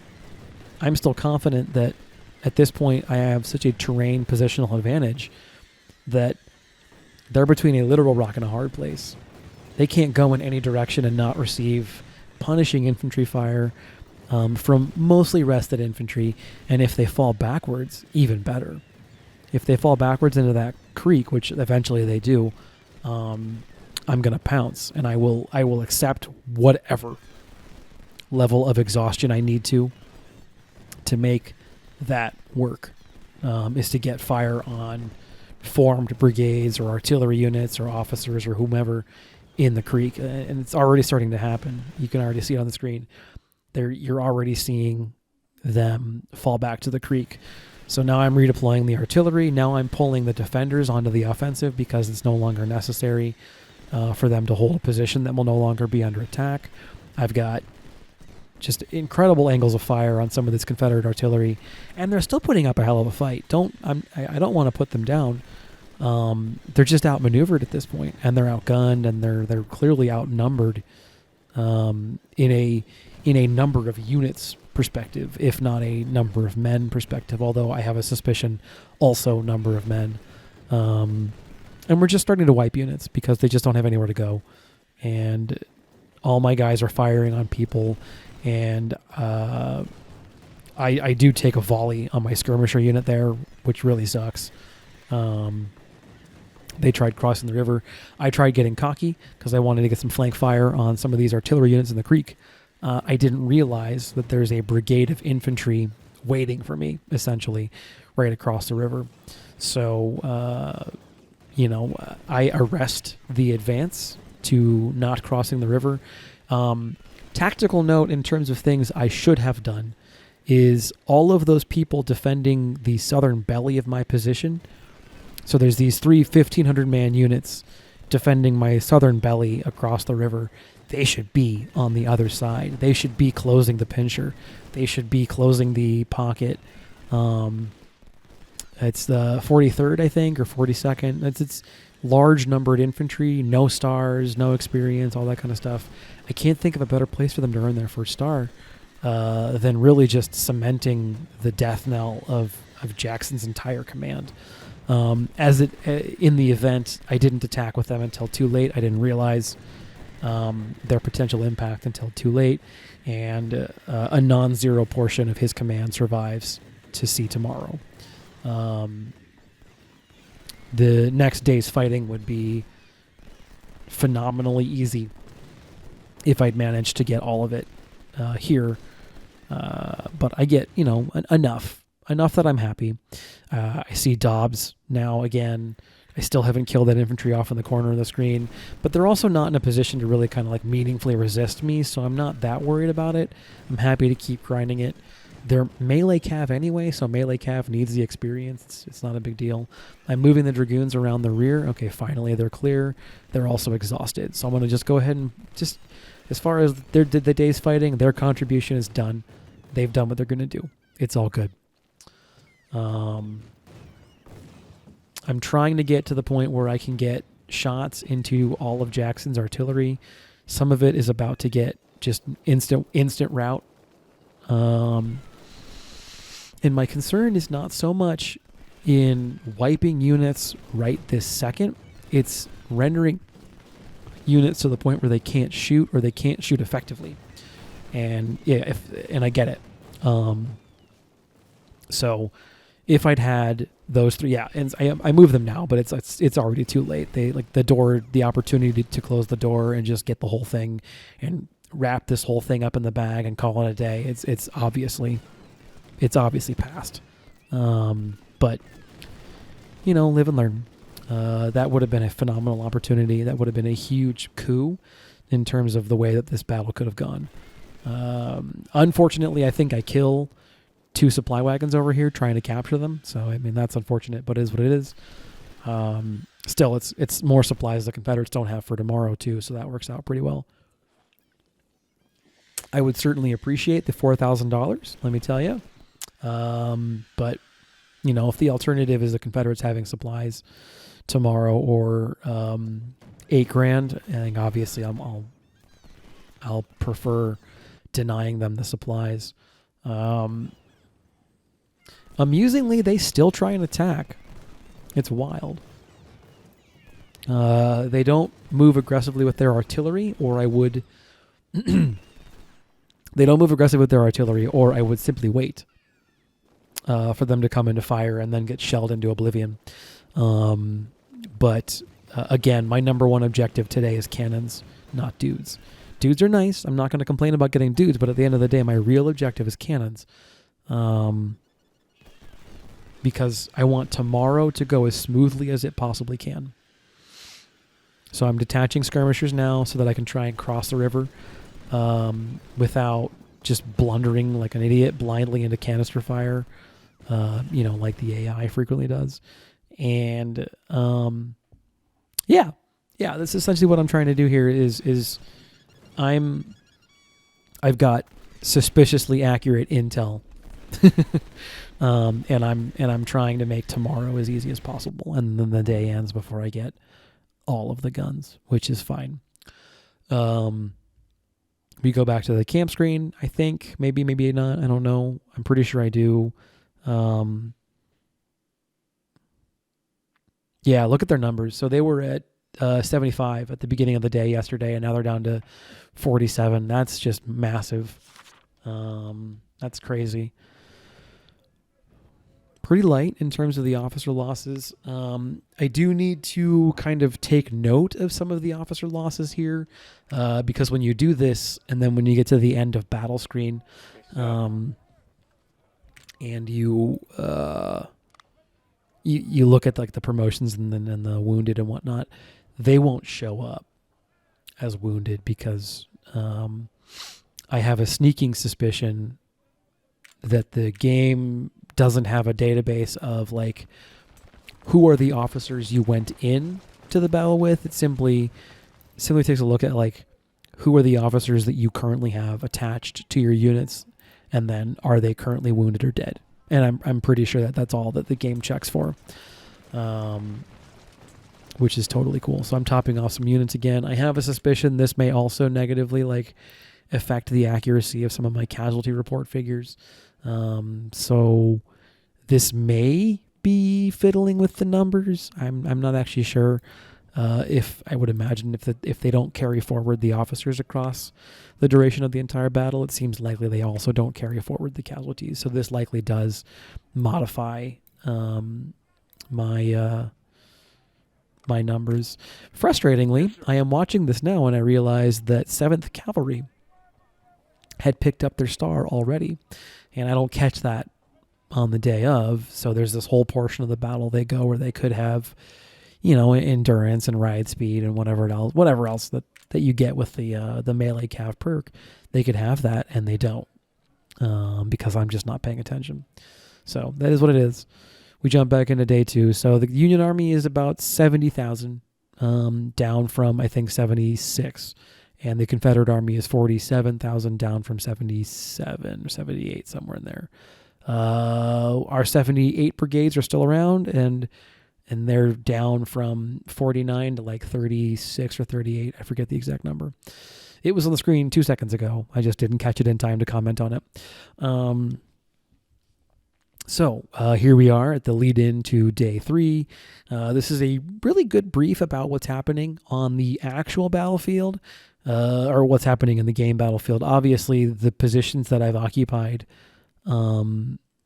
I'm still confident that at this point I have such a terrain positional advantage that they're between a literal rock and a hard place. They can't go in any direction and not receive punishing infantry fire from mostly rested infantry, and if they fall backwards, even better. If they fall backwards into that creek, which eventually they do, I'm going to pounce, and I will accept whatever level of exhaustion I need to make that work, is to get fire on formed brigades or artillery units or officers or whomever in the creek. And it's already starting to happen. You can already see it on the screen. You're already seeing them fall back to the creek. So now I'm redeploying the artillery. Now I'm pulling the defenders onto the offensive because it's no longer necessary for them to hold a position that will no longer be under attack. I've got just incredible angles of fire on some of this Confederate artillery, and they're still putting up a hell of a fight. I don't want to put them down. They're just outmaneuvered at this point, and they're outgunned, and they're clearly outnumbered in a number of units perspective, if not a number of men perspective. Although I have a suspicion, also number of men, and we're just starting to wipe units because they just don't have anywhere to go, and all my guys are firing on people. And I do take a volley on my skirmisher unit there, which really sucks. They tried crossing the river. I tried getting cocky because I wanted to get some flank fire on some of these artillery units in the creek. I didn't realize that there's a brigade of infantry waiting for me, essentially, right across the river. So, I arrest the advance to not crossing the river. Tactical note in terms of things I should have done is all of those people defending the southern belly of my position. So there's these 3 1,500-man units defending my southern belly across the river. They should be on the other side. They should be closing the pincher. They should be closing the pocket. It's the 43rd, I think, or 42nd. It's large numbered infantry, no stars, no experience, all that kind of stuff. I can't think of a better place for them to earn their first star than really just cementing the death knell of Jackson's entire command. In the event, I didn't attack with them until too late. I didn't realize their potential impact until too late, and a non-zero portion of his command survives to see tomorrow. The next day's fighting would be phenomenally easy if I'd managed to get all of it here. But I get, enough that I'm happy. I see Dobbs now again. I still haven't killed that infantry off in the corner of the screen, but they're also not in a position to really kind of meaningfully resist me, so I'm not that worried about it. I'm happy to keep grinding it. They're melee cav anyway, so melee cav needs the experience. It's not a big deal. I'm moving the dragoons around the rear. Okay, finally they're clear. They're also exhausted, so I'm going to just go ahead and as far as the day's fighting, their contribution is done. They've done what they're going to do. It's all good. I'm trying to get to the point where I can get shots into all of Jackson's artillery. Some of it is about to get just instant rout. And my concern is not so much in wiping units right this second. It's rendering units to the point where they can't shoot or they can't shoot effectively. And yeah, I get it. So if I'd had those three, yeah, and I move them now, but it's already too late. They like the opportunity to close the door and just get the whole thing and wrap this whole thing up in the bag and call it a day. It's obviously past. But live and learn. That would have been a phenomenal opportunity. That would have been a huge coup in terms of the way that this battle could have gone. Unfortunately, I think I kill 2 supply wagons over here trying to capture them. So, I mean, that's unfortunate, but it is what it is. Still, it's more supplies the Confederates don't have for tomorrow, too, so that works out pretty well. I would certainly appreciate the $4,000, let me tell you. But, if the alternative is the Confederates having supplies tomorrow or $8,000, I think obviously I'll prefer denying them the supplies. Amusingly, they still try and attack. It's wild. They don't move aggressively with their artillery, or I would... They don't move aggressively with their artillery, or I would simply wait for them to come into fire and then get shelled into oblivion. But again, my number one objective today is cannons, not dudes. Dudes are nice. I'm not going to complain about getting dudes, but at the end of the day, my real objective is cannons. Because I want tomorrow to go as smoothly as it possibly can. So I'm detaching skirmishers now so that I can try and cross the river without just blundering like an idiot blindly into canister fire, like the AI frequently does. And that's essentially what I'm trying to do here is I've got suspiciously accurate intel. And I'm trying to make tomorrow as easy as possible, and then the day ends before I get all of the guns, which is fine. We go back to the camp screen. I think maybe not. I don't know. I'm pretty sure I do. Yeah, look at their numbers. So they were at 75 at the beginning of the day yesterday, and now they're down to 47. That's just massive. That's crazy. Pretty light in terms of the officer losses. I do need to kind of take note of some of the officer losses here, because when you do this, and then when you get to the end of battle screen, and you look at like the promotions and the wounded and whatnot, they won't show up as wounded because I have a sneaking suspicion that the game doesn't have a database of like who are the officers you went in to the battle with. It simply takes a look at like who are the officers that you currently have attached to your units, and then are they currently wounded or dead. And I'm pretty sure that that's all that the game checks for, which is totally cool. So I'm topping off some units again. I have a suspicion this may also negatively like affect the accuracy of some of my casualty report figures. So this may be fiddling with the numbers. I'm not actually sure. If I would imagine if they don't carry forward the officers across the duration of the entire battle, it seems likely they also don't carry forward the casualties. So this likely does modify my numbers. Frustratingly, I am watching this now and I realize that 7th Cavalry had picked up their star already, and I don't catch that on the day of. So there's this whole portion of the battle they go where they could have, endurance and ride speed and whatever else that you get with the melee cav perk. They could have that, and they don't, because I'm just not paying attention. So that is what it is. We jump back into day 2. So the Union Army is about 70,000, down from I think 76. And the Confederate Army is 47,000, down from 77 or 78, somewhere in there. Our 78 brigades are still around, and they're down from 49 to like 36 or 38. I forget the exact number. It was on the screen 2 seconds ago. I just didn't catch it in time to comment on it. So here we are at the lead in to day 3. This is a really good brief about what's happening on the actual battlefield, or what's happening in the game battlefield. Obviously, the positions that I've occupied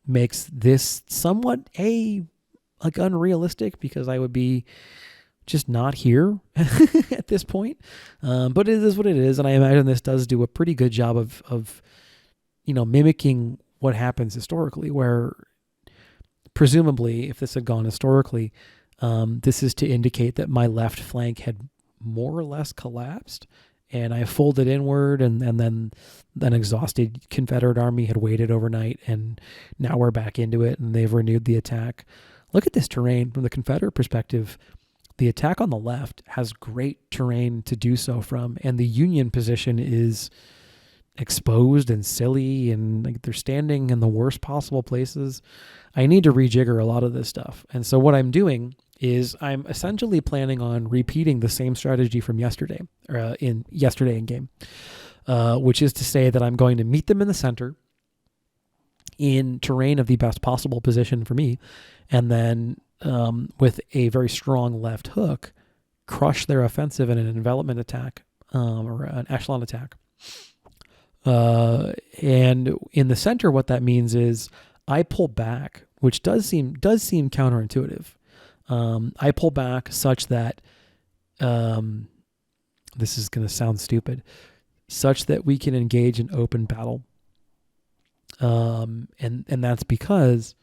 makes this somewhat unrealistic, because I would be just not here at this point. But it is what it is, and I imagine this does do a pretty good job of mimicking what happens historically, where presumably, if this had gone historically, this is to indicate that my left flank had more or less collapsed, and I folded inward, and then an exhausted Confederate army had waited overnight, and now we're back into it, and they've renewed the attack. Look at this terrain from the Confederate perspective. The attack on the left has great terrain to do so from, and the Union position is exposed and silly, and like they're standing in the worst possible places. I need to rejigger a lot of this stuff. And so what I'm doing is I'm essentially planning on repeating the same strategy from yesterday, in game, which is to say that I'm going to meet them in the center in terrain of the best possible position for me, and then with a very strong left hook, crush their offensive in an envelopment attack, or an echelon attack. And in the center, what that means is I pull back, which does seem counterintuitive. I pull back such that, this is going to sound stupid, such that we can engage in open battle. And that's because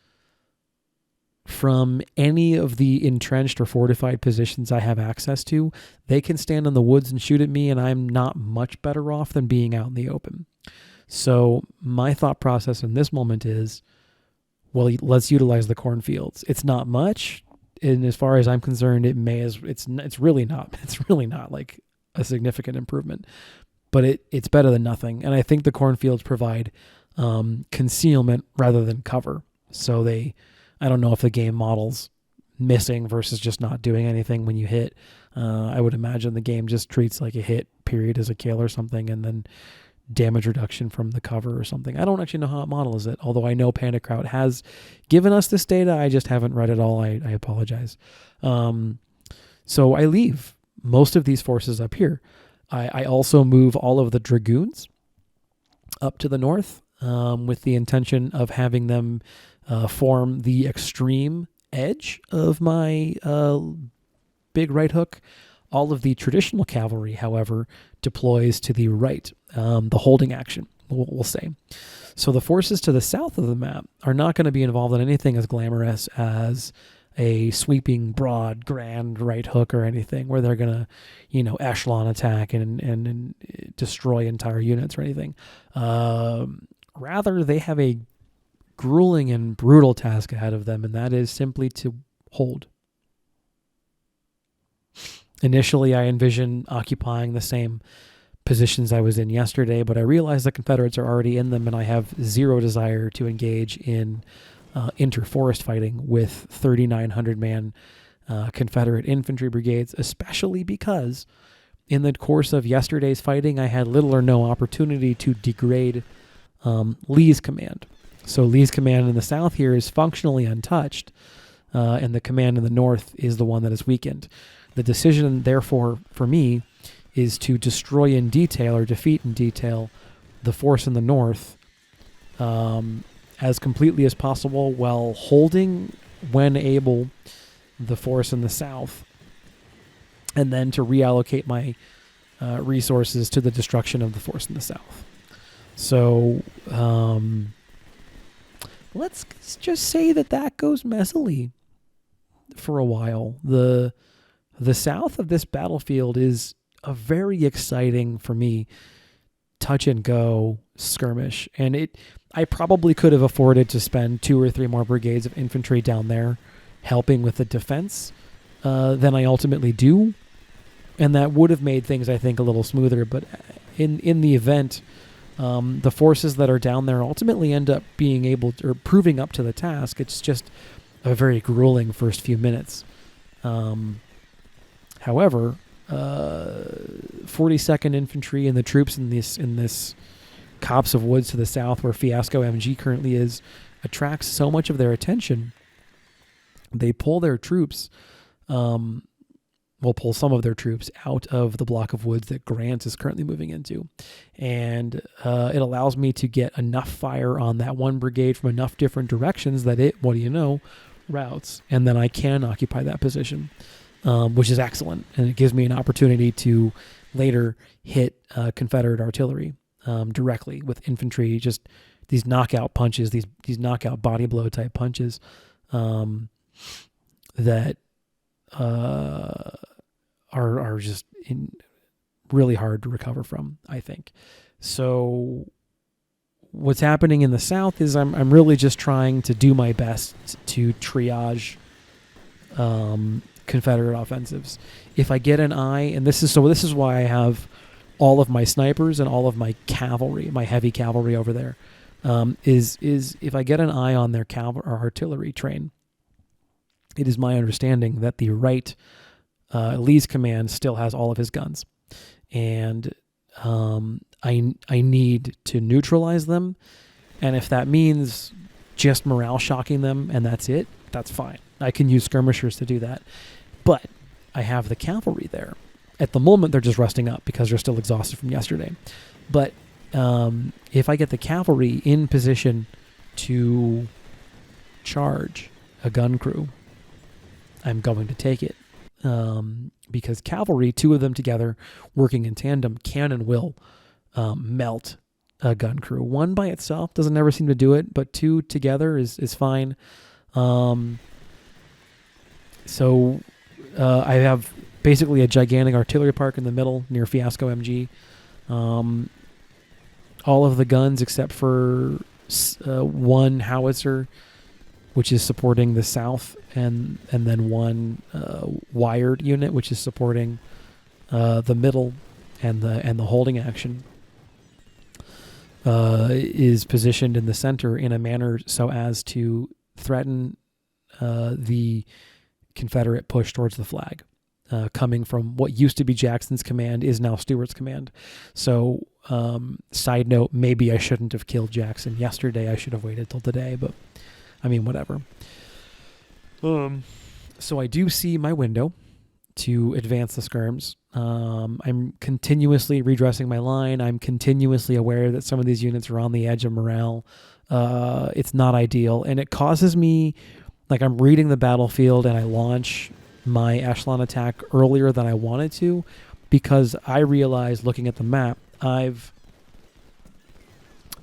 from any of the entrenched or fortified positions I have access to, they can stand in the woods and shoot at me, and I'm not much better off than being out in the open. So my thought process in this moment is, well, let's utilize the cornfields. It's not much, and as far as I'm concerned, it's really not like a significant improvement, but it's better than nothing. And I think the cornfields provide concealment rather than cover. So I don't know if the game model's missing versus just not doing anything when you hit. I would imagine the game just treats like a hit period as a kill or something, and then damage reduction from the cover or something. I don't actually know how it models it, although I know Pandakraut has given us this data. I just haven't read it all. I apologize. So I leave most of these forces up here. I also move all of the dragoons up to the north, with the intention of having them form the extreme edge of my big right hook. All of the traditional cavalry, however, deploys to the right, the holding action, we'll say. So the forces to the south of the map are not going to be involved in anything as glamorous as a sweeping, broad, grand right hook or anything where they're going to, echelon attack and destroy entire units or anything. Rather, they have a grueling and brutal task ahead of them, and that is simply to hold. Initially, I envision occupying the same positions I was in yesterday, but I realize the Confederates are already in them, and I have zero desire to engage in inter-forest fighting with 3,900-man Confederate infantry brigades, especially because in the course of yesterday's fighting, I had little or no opportunity to degrade Lee's command. So Lee's command in the south here is functionally untouched, and the command in the north is the one that is weakened. The decision, therefore, for me, is to destroy in detail or defeat in detail the force in the north as completely as possible, while holding, when able, the force in the south, and then to reallocate my resources to the destruction of the force in the south. So let's just say that goes messily for a while. The south of this battlefield is a very exciting, for me, touch and go skirmish. And I probably could have afforded to spend 2 or 3 more brigades of infantry down there helping with the defense than I ultimately do. And that would have made things, I think, a little smoother. But in the event The forces that are down there ultimately end up being able to, or proving up to the task. It's just a very grueling first few minutes. However, 42nd Infantry and the troops in this copse of woods to the south, where Fiasco MG currently is, attracts so much of their attention. They pull their troops, pull some of their troops out of the block of woods that Grant is currently moving into. And it allows me to get enough fire on that one brigade from enough different directions that it, routes. And then I can occupy that position, which is excellent. And it gives me an opportunity to later hit Confederate artillery directly with infantry, just these knockout punches, these knockout body blow type punches that are just really hard to recover from, I think. So what's happening in the South is I'm really just trying to do my best to triage Confederate offensives. If I get an eye, and this is why I have all of my snipers and all of my cavalry, my heavy cavalry over there, is if I get an eye on their artillery train, it is my understanding that the right Lee's command still has all of his guns, and I need to neutralize them, and if that means just morale shocking them and that's it, that's fine. I can use skirmishers to do that, but I have the cavalry there. At the moment, they're just resting up because they're still exhausted from yesterday. But if I get the cavalry in position to charge a gun crew, I'm going to take it. Because cavalry, two of them together, working in tandem, can and will melt a gun crew. One by itself doesn't ever seem to do it, but two together is fine. So I have basically a gigantic artillery park in the middle near Fiasco MG. All of the guns except for one howitzer, which is supporting the south, and then one wired unit, which is supporting the middle and the holding action, is positioned in the center in a manner so as to threaten the Confederate push towards the flag, coming from what used to be Jackson's command is now Stewart's command. So, side note, maybe I shouldn't have killed Jackson yesterday. I should have waited till today, but I mean, whatever. So I do see my window to advance the skirms. I'm continuously redressing my line. I'm continuously aware that some of these units are on the edge of morale. It's not ideal, and it causes me, like, I'm reading the battlefield and I launch my echelon attack earlier than I wanted to, because I realize, looking at the map, I've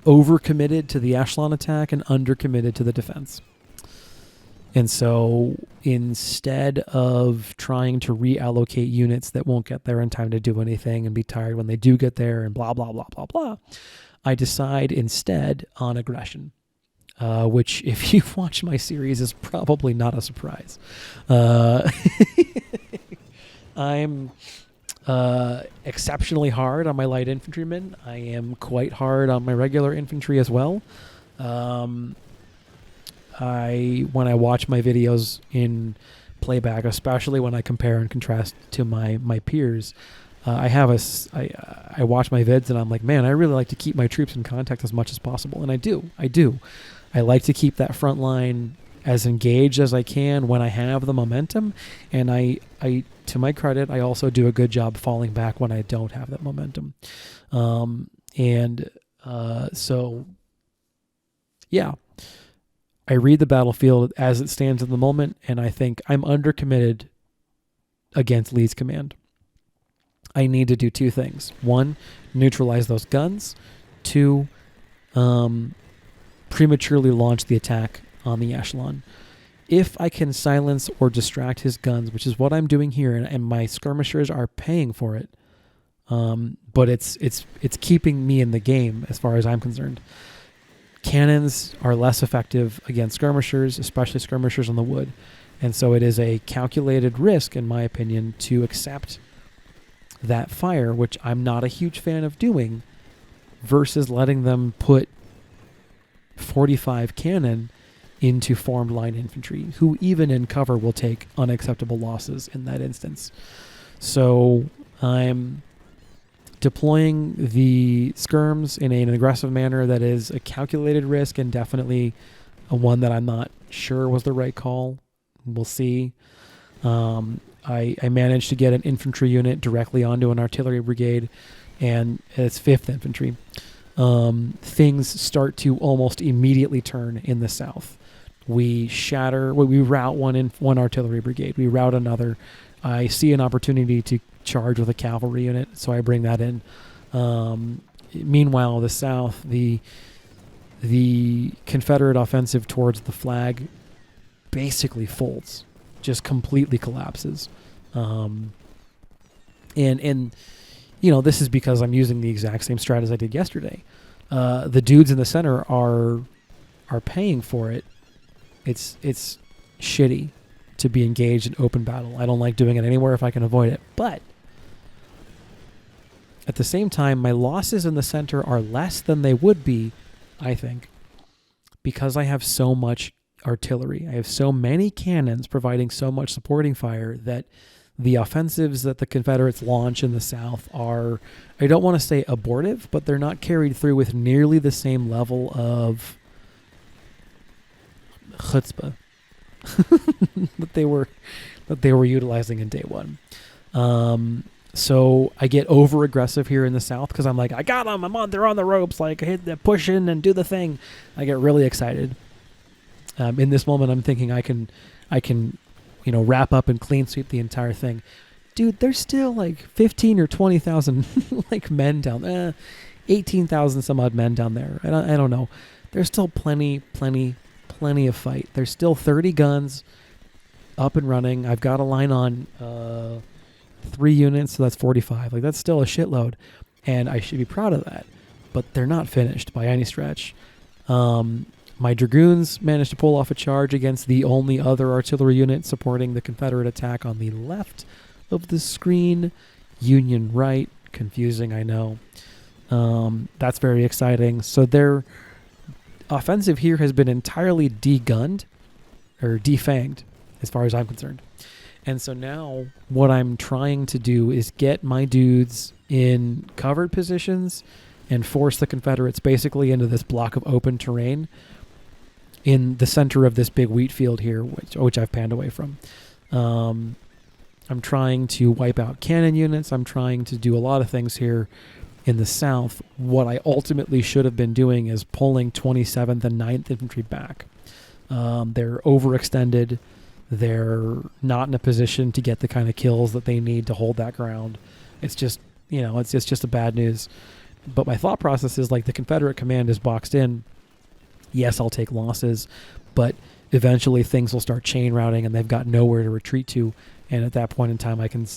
overcommitted to the echelon attack and undercommitted to the defense. And so instead of trying to reallocate units that won't get there in time to do anything and be tired when they do get there and blah, blah, blah, blah, blah, I decide instead on aggression, which, if you've watched my series, is probably not a surprise. I'm exceptionally hard on my light infantrymen. I am quite hard on my regular infantry as well. When I watch my videos in playback, especially when I compare and contrast to my peers, I watch my vids and I'm like, man, I really like to keep my troops in contact as much as possible, and I do. I like to keep that front line as engaged as I can when I have the momentum, and I to my credit, I also do a good job falling back when I don't have that momentum. So yeah, I read the battlefield as it stands in the moment, and I think I'm undercommitted against Lee's command. I need to do two things. One, neutralize those guns. Two, prematurely launch the attack on the echelon. If I can silence or distract his guns, which is what I'm doing here, and my skirmishers are paying for it, but it's keeping me in the game as far as I'm concerned. Cannons are less effective against skirmishers, especially skirmishers on the wood. And so it is a calculated risk, in my opinion, to accept that fire, which I'm not a huge fan of doing, versus letting them put 45 cannon into formed line infantry, who even in cover will take unacceptable losses in that instance. So I'm deploying the skirms in an aggressive manner that is a calculated risk and definitely a one that I'm not sure was the right call. We'll see. I managed to get an infantry unit directly onto an artillery brigade, and it's 5th Infantry. Things start to almost immediately turn in the south. We rout one artillery brigade. We rout another. I see an opportunity to charge with a cavalry unit, so I bring that in. Meanwhile, the south, the Confederate offensive towards the flag basically folds, just completely collapses. And this is because I'm using the exact same strat as I did yesterday. The dudes in the center are paying for it. It's shitty to be engaged in open battle. I don't like doing it anywhere if I can avoid it. But at the same time, my losses in the center are less than they would be, I think, because I have so much artillery. I have so many cannons providing so much supporting fire that the offensives that the Confederates launch in the south are, I don't want to say abortive, but they're not carried through with nearly the same level of chutzpah that they were utilizing in day one. So I get over aggressive here in the south because I'm like, I got them. They're on the ropes. Like, I hit the push in and do the thing. I get really excited. In this moment, I'm thinking I can, wrap up and clean sweep the entire thing. Dude, there's still like 15 or 20,000 like men down 18,000 some odd men down there. I don't know. There's still plenty of fight. There's still 30 guns up and running. I've got a line on 3 units, so that's 45. Like, that's still a shitload, and I should be proud of that. But they're not finished by any stretch. My dragoons managed to pull off a charge against the only other artillery unit supporting the Confederate attack on the left of the screen. Union right. Confusing, I know. That's very exciting. So their offensive here has been entirely de-gunned, or defanged, as far as I'm concerned. And so now what I'm trying to do is get my dudes in covered positions and force the Confederates basically into this block of open terrain in the center of this big wheat field here, which I've panned away from. I'm trying to wipe out cannon units. I'm trying to do a lot of things here in the south. What I ultimately should have been doing is pulling 27th and 9th Infantry back. They're overextended. They're not in a position to get the kind of kills that they need to hold that ground. It's just, it's just a bad news. But my thought process is, like, the Confederate command is boxed in. Yes, I'll take losses, but eventually things will start chain routing and they've got nowhere to retreat to. And at that point in time, I can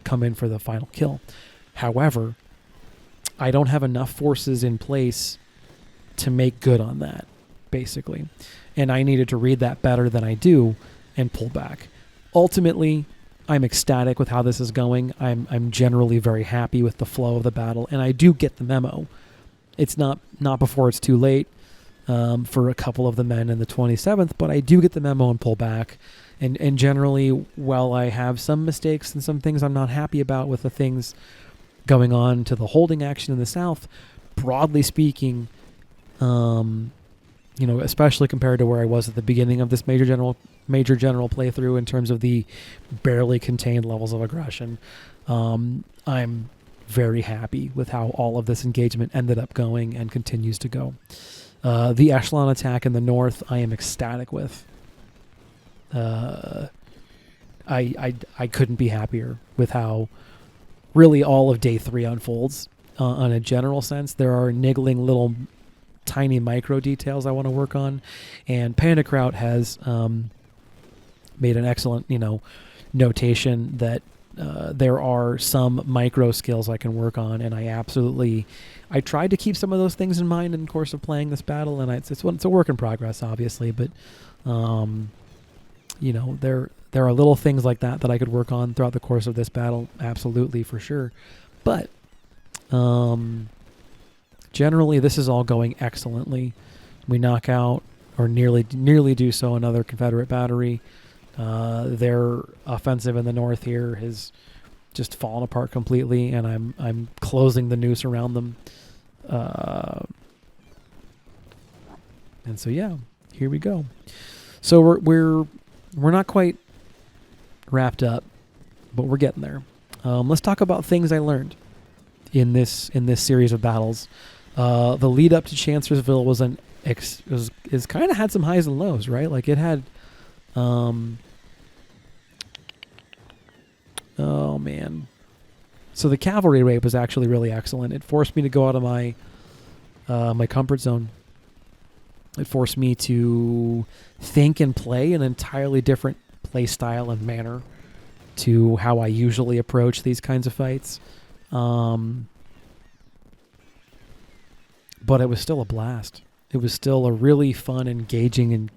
come in for the final kill. However, I don't have enough forces in place to make good on that, basically. And I needed to read that better than I do and pull back. Ultimately, I'm ecstatic with how this is going. I'm generally very happy with the flow of the battle, and I do get the memo. It's not before it's too late for a couple of the men in the 27th, but I do get the memo and pull back. And generally, while I have some mistakes and some things I'm not happy about with the things going on to the holding action in the south, broadly speaking, especially compared to where I was at the beginning of this major general playthrough in terms of the barely contained levels of aggression, I'm very happy with how all of this engagement ended up going and continues to go. The echelon attack in the north, I am ecstatic with. I couldn't be happier with how really all of day 3 unfolds. On a general sense, there are niggling little tiny micro details I want to work on, and Pandakraut has made an excellent notation that there are some micro skills I can work on, and I tried to keep some of those things in mind in the course of playing this battle, and it's a work in progress, obviously, but there are little things like that I could work on throughout the course of this battle, absolutely, for sure. But Generally, this is all going excellently. We knock out, or nearly do so, another Confederate battery. Their offensive in the north here has just fallen apart completely, and I'm closing the noose around them. And so yeah, here we go. So we're not quite wrapped up, but we're getting there. Let's talk about things I learned in this series of battles. The lead up to Chancellorsville was kind of had some highs and lows, right? Like it had, oh man. So the cavalry raid was actually really excellent. It forced me to go out of my my comfort zone. It forced me to think and play an entirely different play style and manner to how I usually approach these kinds of fights. But it was still a blast. It was still a really fun, engaging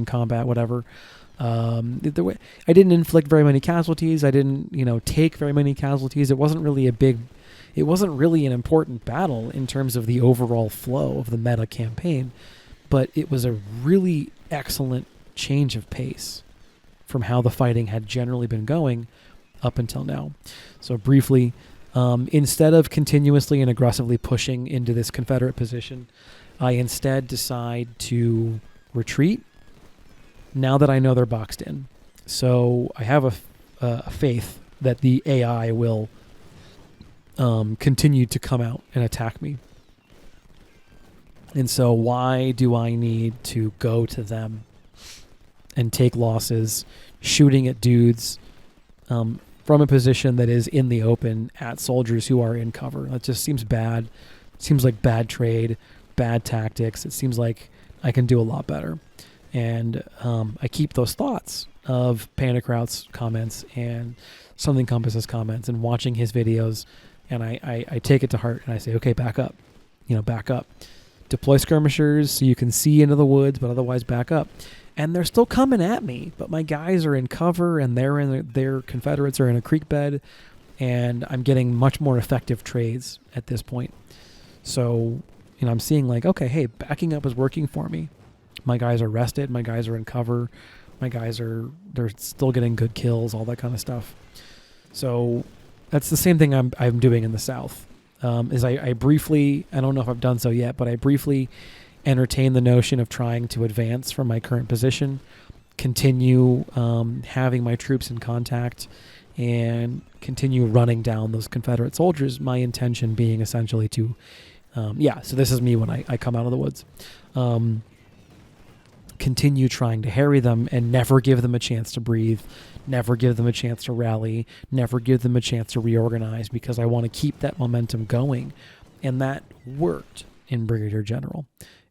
combat, whatever. I didn't inflict very many casualties. I didn't, take very many casualties. It wasn't really an important battle in terms of the overall flow of the meta campaign, but it was a really excellent change of pace from how the fighting had generally been going up until now. So briefly, instead of continuously and aggressively pushing into this Confederate position, I instead decide to retreat now that I know they're boxed in. So I have a faith that the AI will continue to come out and attack me. And so why do I need to go to them and take losses shooting at dudes from a position that is in the open at soldiers who are in cover? That just seems bad. It seems like bad trade, bad tactics. It seems like I can do a lot better. And I keep those thoughts of Panicraut's comments and Something Compass's comments and watching his videos, and I take it to heart and I say, okay, back up. Back up. Deploy skirmishers so you can see into the woods, but otherwise back up. And they're still coming at me, but my guys are in cover, and their Confederates are in a creek bed, and I'm getting much more effective trades at this point. So, I'm seeing like, okay, hey, backing up is working for me. My guys are rested. My guys are in cover. They're still getting good kills, all that kind of stuff. So that's the same thing I'm doing in the South. Is I briefly, I don't know if I've done so yet, but I briefly entertain the notion of trying to advance from my current position, continue having my troops in contact, and continue running down those Confederate soldiers. My intention being essentially to, so this is me when I come out of the woods. Continue trying to harry them and never give them a chance to breathe, never give them a chance to rally, never give them a chance to reorganize, because I want to keep that momentum going. And that worked in Brigadier General.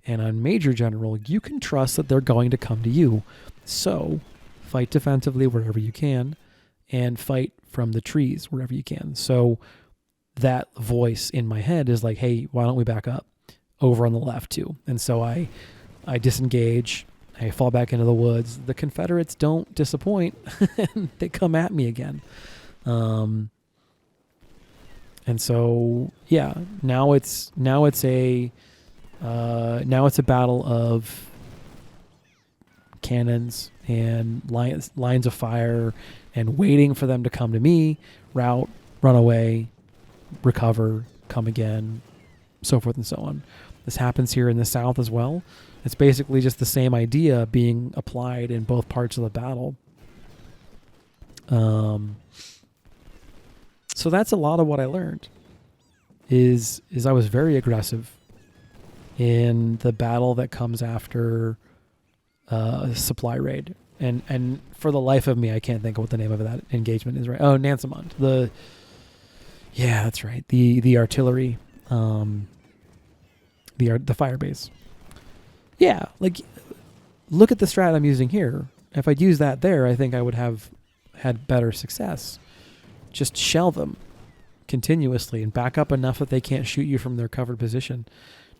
And on Major General, you can trust that they're going to come to you. So fight defensively wherever you can and fight from the trees wherever you can. So that voice in my head is like, hey, why don't we back up over on the left too? And so I disengage. I fall back into the woods. The Confederates don't disappoint. They come at me again. And so, now it's a battle of cannons and lines of fire and waiting for them to come to me, rout, run away, recover, come again, so forth and so on. This happens here in the South as well. It's basically just the same idea being applied in both parts of the battle. So that's a lot of what I learned. Is I was very aggressive in the battle that comes after supply raid, and for the life of me, I can't think of what the name of that engagement is. Right? Oh, Nansemond. That's right. The artillery, the fire base. Yeah, like, look at the strat I'm using here. If I'd used that there, I think I would have had better success. Just shell them continuously and back up enough that they can't shoot you from their covered position.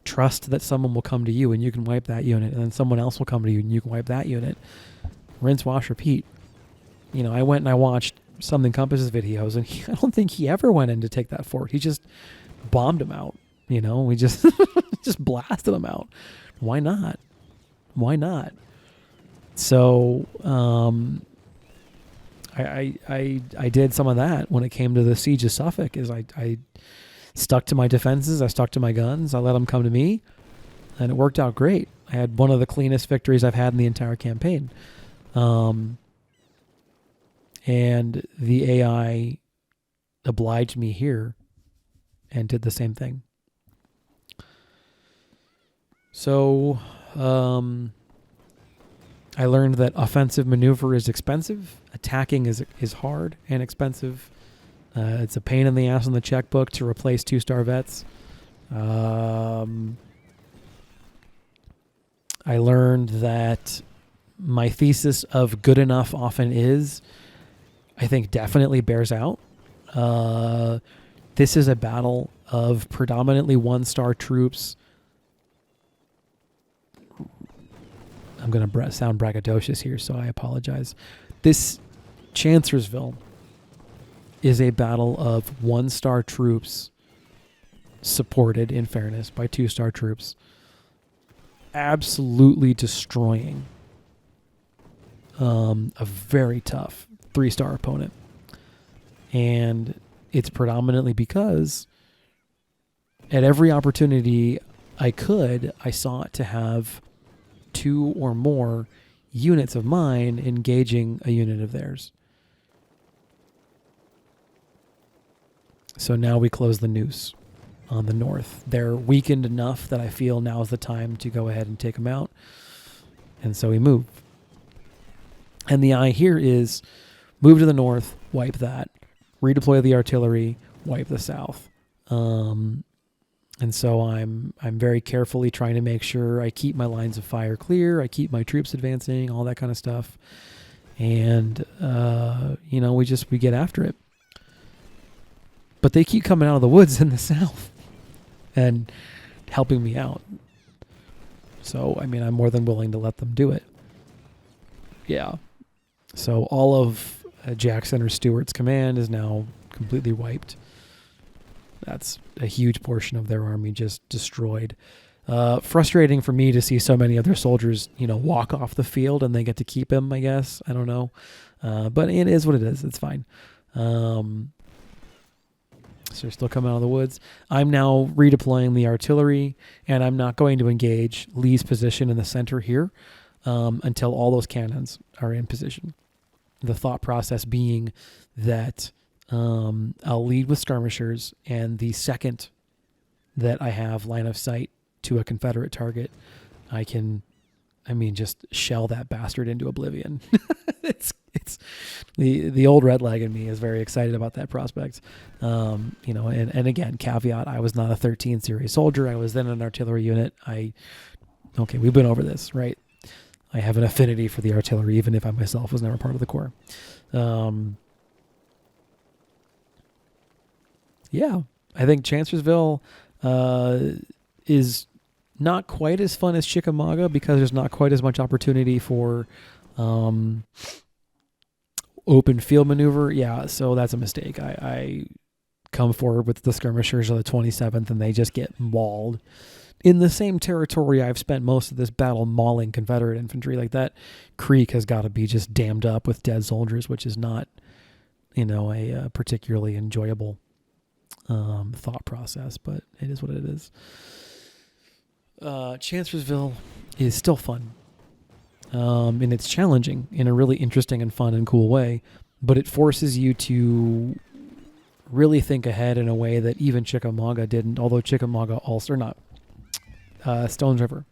Trust that someone will come to you and you can wipe that unit, and then someone else will come to you and you can wipe that unit. Rinse, wash, repeat. I went and I watched Something Compass's videos, and I don't think he ever went in to take that fort. He just bombed them out. We just just blasted them out. Why not? So I did some of that when it came to the siege of Suffolk. Is I stuck to my defenses. I stuck to my guns. I let them come to me, and it worked out great. I had one of the cleanest victories I've had in the entire campaign. And the AI obliged me here and did the same thing. So I learned that offensive maneuver is expensive. Attacking is hard and expensive. It's a pain in the ass on the checkbook to replace 2-star vets. I learned that my thesis of good enough often is, I think, definitely bears out. This is a battle of predominantly 1-star troops. I'm going to sound braggadocious here, so I apologize. This Chancellorsville is a battle of 1-star troops supported, in fairness, by 2-star troops, absolutely destroying a very tough 3-star opponent. And it's predominantly because at every opportunity I sought to have 2 or more units of mine engaging a unit of theirs. So now we close the noose on the north. They're weakened enough that I feel now is the time to go ahead and take them out. And so we move. And the eye here is move to the north, wipe that, redeploy the artillery, wipe the south. And so I'm very carefully trying to make sure I keep my lines of fire clear, I keep my troops advancing, all that kind of stuff. And we get after it. But they keep coming out of the woods in the south and helping me out. So, I'm more than willing to let them do it. Yeah. So all of Jackson or Stewart's command is now completely wiped. That's a huge portion of their army just destroyed. Frustrating for me to see so many of their soldiers, walk off the field and they get to keep him, I guess. I don't know. But it is what it is. It's fine. So they're still coming out of the woods. I'm now redeploying the artillery, and I'm not going to engage Lee's position in the center here until all those cannons are in position. The thought process being that I'll lead with skirmishers, and the second that I have line of sight to a Confederate target, I can, just shell that bastard into oblivion. It's the old red leg in me is very excited about that prospect. And again, caveat, I was not a 13 series soldier. I was then an artillery unit. We've been over this, right? I have an affinity for the artillery, even if I myself was never part of the Corps. I think Chancellorsville is not quite as fun as Chickamauga because there's not quite as much opportunity for open field maneuver. Yeah, so that's a mistake. I come forward with the skirmishers of the 27th, and they just get mauled in the same territory I've spent most of this battle mauling Confederate infantry. Like, that creek has got to be just dammed up with dead soldiers, which is not, a particularly enjoyable thought process, but it is what it is. Chancellorsville is still fun. And it's challenging in a really interesting and fun and cool way, but it forces you to really think ahead in a way that even Chickamauga didn't, although Chickamauga also, not Stones River,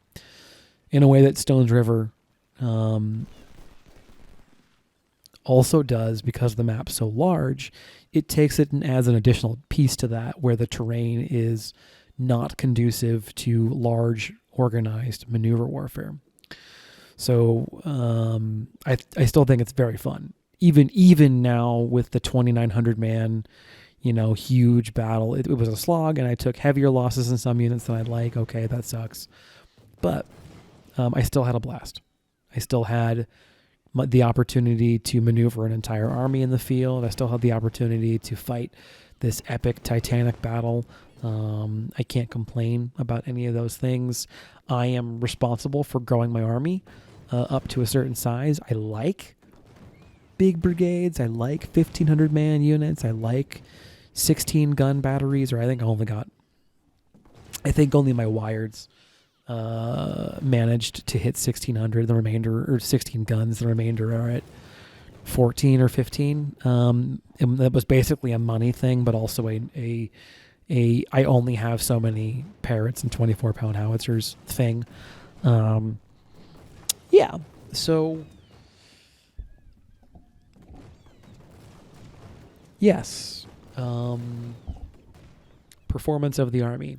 in a way that Stones River also does, because the map's so large. It takes it and adds an additional piece to that where the terrain is not conducive to large organized maneuver warfare. So I still think it's very fun. Even now with the 2,900 man, huge battle, it was a slog, and I took heavier losses in some units than I'd like. Okay, that sucks. But I still had a blast. I still had the opportunity to maneuver an entire army in the field. I still had the opportunity to fight this epic Titanic battle. I can't complain about any of those things. I am responsible for growing my army up to a certain size. I like big brigades. I like 1,500 man units. I like 16 gun batteries, or I think only my Wireds managed to hit 1,600. The remainder, or 16 guns, the remainder are at 14 or 15. And that was basically a money thing, but also I only have so many Parrots and 24-pound howitzers thing. Yeah, so yes, performance of the Army.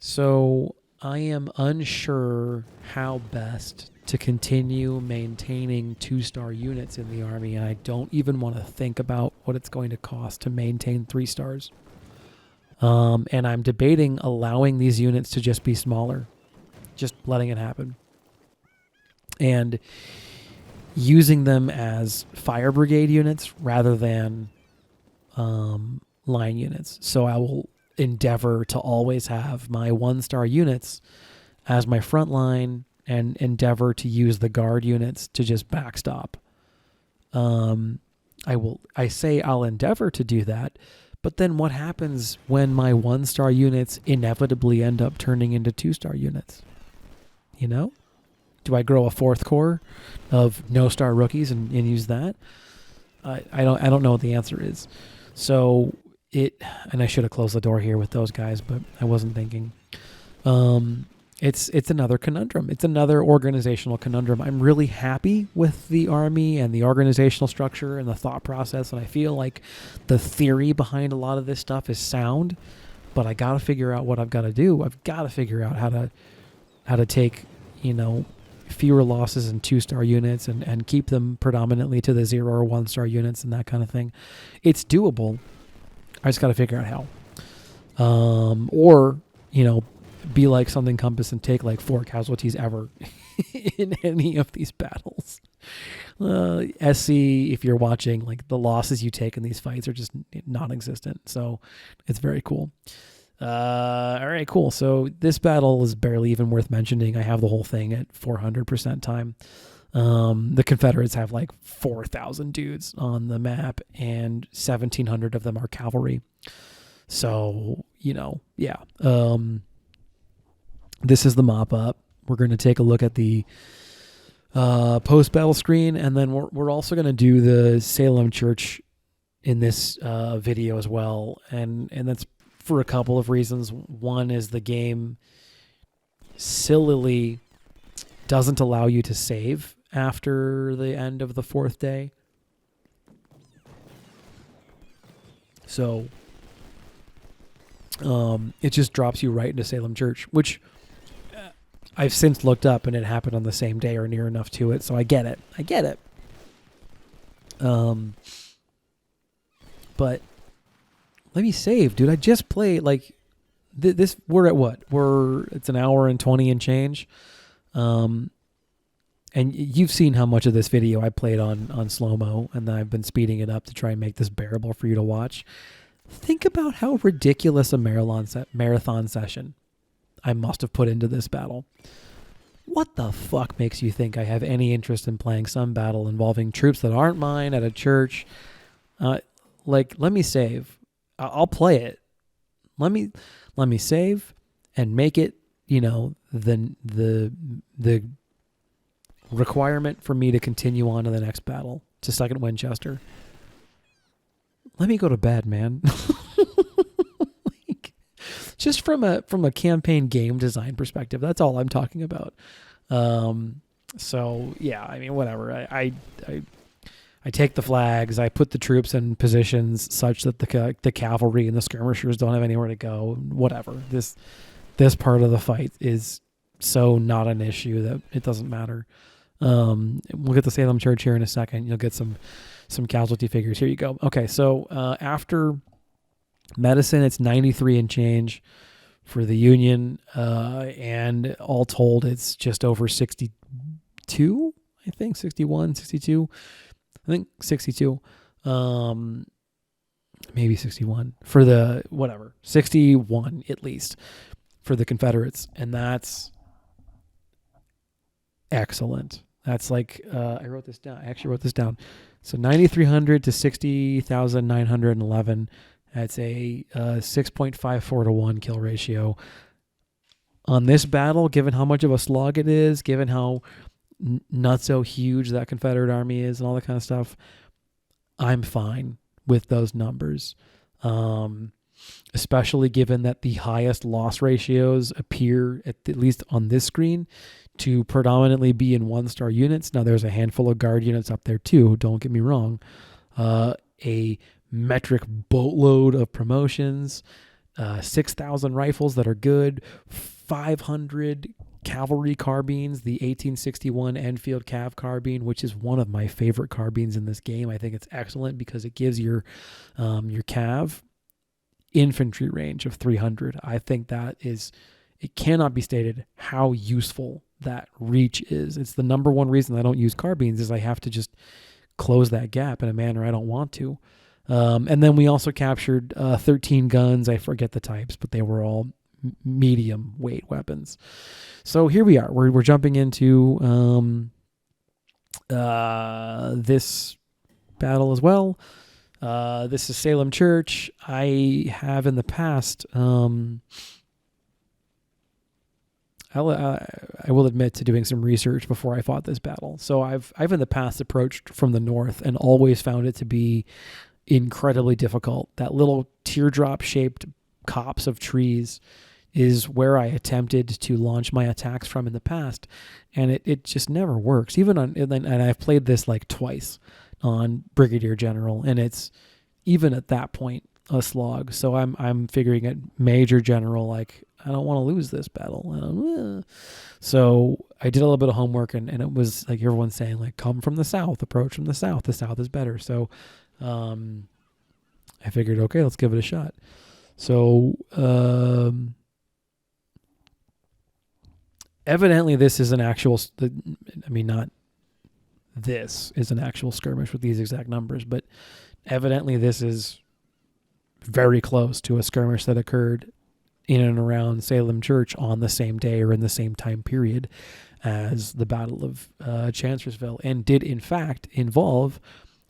So I am unsure how best to continue maintaining 2-star units in the Army, and I don't even want to think about what it's going to cost to maintain 3 stars. And I'm debating allowing these units to just be smaller, just letting it happen, and using them as fire brigade units rather than line units. So I will endeavor to always have my 1-star units as my front line and endeavor to use the guard units to just backstop. I'll endeavor to do that, but then what happens when my 1-star units inevitably end up turning into 2-star units? You know? Do I grow a 4th corps of no-star rookies and use that? I don't know what the answer is. So and I should have closed the door here with those guys, but I wasn't thinking. It's another conundrum. It's another organizational conundrum. I'm really happy with the Army and the organizational structure and the thought process, and I feel like the theory behind a lot of this stuff is sound, but I got to figure out what I've got to do. I've got to figure out how to take, fewer losses in 2-star units and keep them predominantly to the 0 or 1-star units and that kind of thing. It's doable. I just got to figure out how. Or, be like Something Compass and take like 4 casualties ever in any of these battles. SC, if you're watching, like the losses you take in these fights are just non-existent. So it's very cool. All right, cool. So this battle is barely even worth mentioning. I have the whole thing at 400% time. The Confederates have like 4,000 dudes on the map, and 1,700 of them are cavalry. So, yeah. This is the mop up. We're going to take a look at the post-battle screen, and then we're also going to do the Salem Church in this video as well, and that's for a couple of reasons. One is the game sillily doesn't allow you to save after the end of the 4th day. So it just drops you right into Salem Church, which I've since looked up, and it happened on the same day or near enough to it. So I get it. But let me save, dude. I just played like this. We're at what? It's an hour and 20 and change. And you've seen how much of this video I played on slow-mo, and I've been speeding it up to try and make this bearable for you to watch. Think about how ridiculous a marathon session I must have put into this battle. What the fuck makes you think I have any interest in playing some battle involving troops that aren't mine at a church? Let me save. I'll play it. Let me save and make it, the requirement for me to continue on to the next battle, to 2nd Winchester. Let me go to bed, man. Just from a campaign game design perspective, that's all I'm talking about. So yeah, I mean, whatever. I take the flags. I put the troops in positions such that the cavalry and the skirmishers don't have anywhere to go. Whatever. This part of the fight is so not an issue that it doesn't matter. We'll get to Salem Church here in a second. You'll get some casualty figures. Here you go. Okay, so after medicine, it's 93 and change for the Union, and all told, it's just over 62, I think, 61, 62. I think 62. maybe 61 for the whatever, 61 at least for the Confederates, and that's excellent. That's like I wrote this down. I actually wrote this down. So 9,300 to 60,911. That's a 6.54 to 1 kill ratio. On this battle, given how much of a slog it is, given how not so huge that Confederate army is and all that kind of stuff, I'm fine with those numbers. Especially given that the highest loss ratios appear, at least on this screen, to predominantly be in 1-star units. Now, there's a handful of guard units up there too, don't get me wrong. A metric boatload of promotions, 6,000 rifles that are good, 500 cavalry carbines, the 1861 Enfield Cav carbine, which is one of my favorite carbines in this game. I think it's excellent because it gives your Cav infantry range of 300. I think that is, it cannot be stated how useful that reach is. It's the number one reason I don't use carbines, is I have to just close that gap in a manner I don't want to. And then we also captured 13 guns. I forget the types, but they were all medium weight weapons. So here we are. We're jumping into this battle as well. This is Salem Church. I have in the past, I will admit to doing some research before I fought this battle. So I've in the past approached from the north and always found it to be incredibly difficult. That little teardrop-shaped copse of trees is where I attempted to launch my attacks from in the past, and it just never works. Even on, and I've played this like twice on Brigadier General, and it's even at that point a slog. So I'm figuring at Major General, like, I don't want to lose this battle. So I did a little bit of homework, and it was like everyone's saying, like, come from the south, approach from the south. The south is better. So I figured, okay, let's give it a shot. So evidently this is an actual, not this is an actual skirmish with these exact numbers, but evidently this is very close to a skirmish that occurred in and around Salem Church on the same day or in the same time period as the Battle of Chancellorsville, and did in fact involve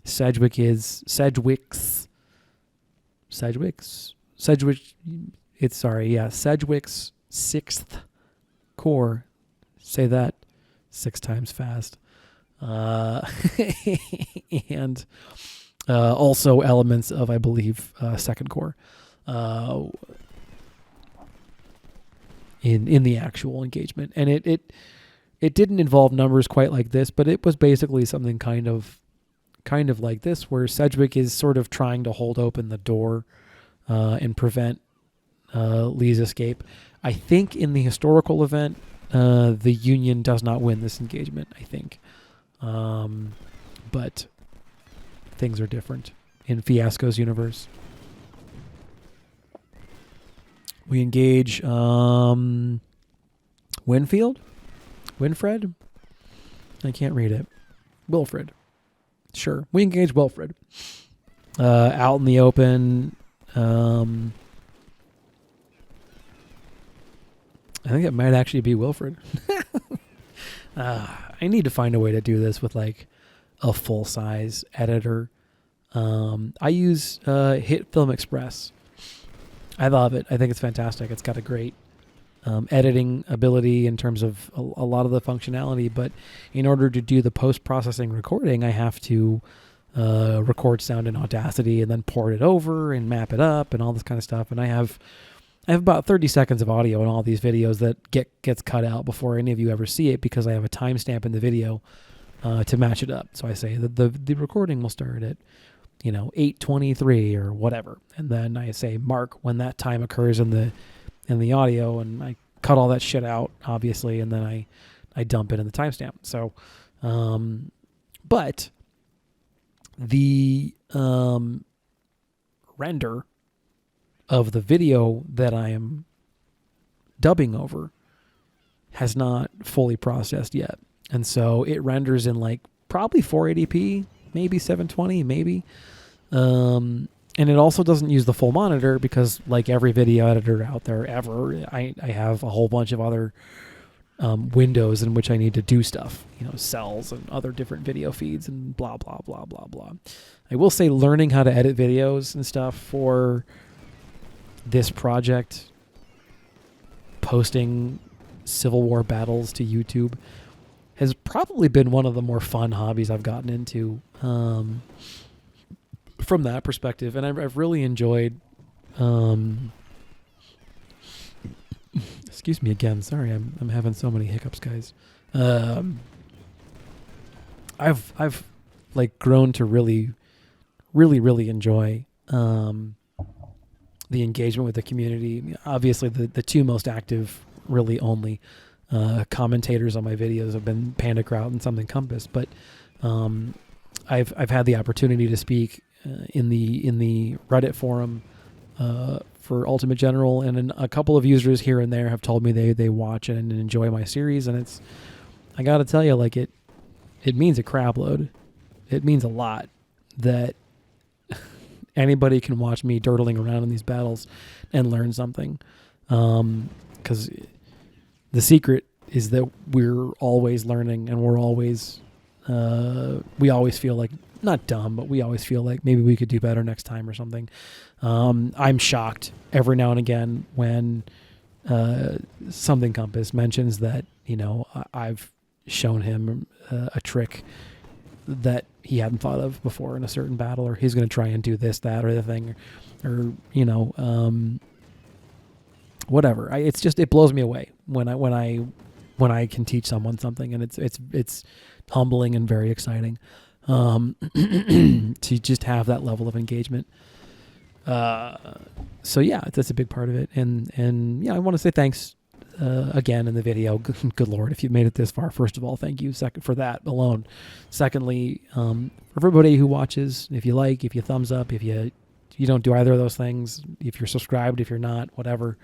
Sedgwick's 6th Corps. Say that 6 times fast. And also elements of, I believe, 2nd Corps in the actual engagement. And it didn't involve numbers quite like this, but it was basically something kind of like this, where Sedgwick is sort of trying to hold open the door and prevent Lee's escape. I think in the historical event, the Union does not win this engagement, I think. But things are different in Fiasco's universe. We engage Winfred? I can't read it. Wilfred. Sure. We engage Wilfred. Out in the open. I think it might actually be Wilfred. I need to find a way to do this with like a full-size editor. I use Hit Film Express. I love it. I think it's fantastic. It's got a great editing ability in terms of a lot of the functionality, but in order to do the post-processing recording, I have to record sound in Audacity and then port it over and map it up and all this kind of stuff. And I have about 30 seconds of audio in all these videos that gets cut out before any of you ever see it, because I have a timestamp in the video to match it up. So I say that the recording will start at 8:23 or whatever, and then I say mark when that time occurs in the audio, and I cut all that shit out, obviously, and then I dump it in the timestamp. So, but the render of the video that I am dubbing over has not fully processed yet. And so it renders in like probably 480p, maybe 720, maybe. And it also doesn't use the full monitor because, like every video editor out there ever, I have a whole bunch of other windows in which I need to do stuff, cells and other different video feeds and blah, blah, blah, blah, blah. I will say learning how to edit videos and stuff for this project, posting Civil War battles to YouTube, has probably been one of the more fun hobbies I've gotten into from that perspective. And I've really enjoyed... excuse me again. Sorry, I'm having so many hiccups, guys. I've like grown to really, really, really enjoy the engagement with the community. Obviously, the two most active, really only commentators on my videos have been Panda Kraut and Something Compass. But I've had the opportunity to speak in the Reddit forum for Ultimate General, and a couple of users here and there have told me they watch and enjoy my series, and I got to tell you, like it means a crap load. It means a lot that anybody can watch me dirtling around in these battles and learn something. Because the secret is that we're always learning, and we're always we always feel like, not dumb, but we always feel like maybe we could do better next time or something. I'm shocked every now and again when Something Compass mentions that, I've shown him a trick that he hadn't thought of before in a certain battle, or he's going to try and do this, that, or the thing, or whatever. It blows me away when I can teach someone something, and it's humbling and very exciting to just have that level of engagement. So yeah, that's a big part of it. And yeah, I want to say thanks again in the video. Good Lord, if you made it this far, first of all, thank you for that alone. Secondly, for everybody who watches, if you thumbs up, if you don't do either of those things, if you're subscribed, if you're not, whatever,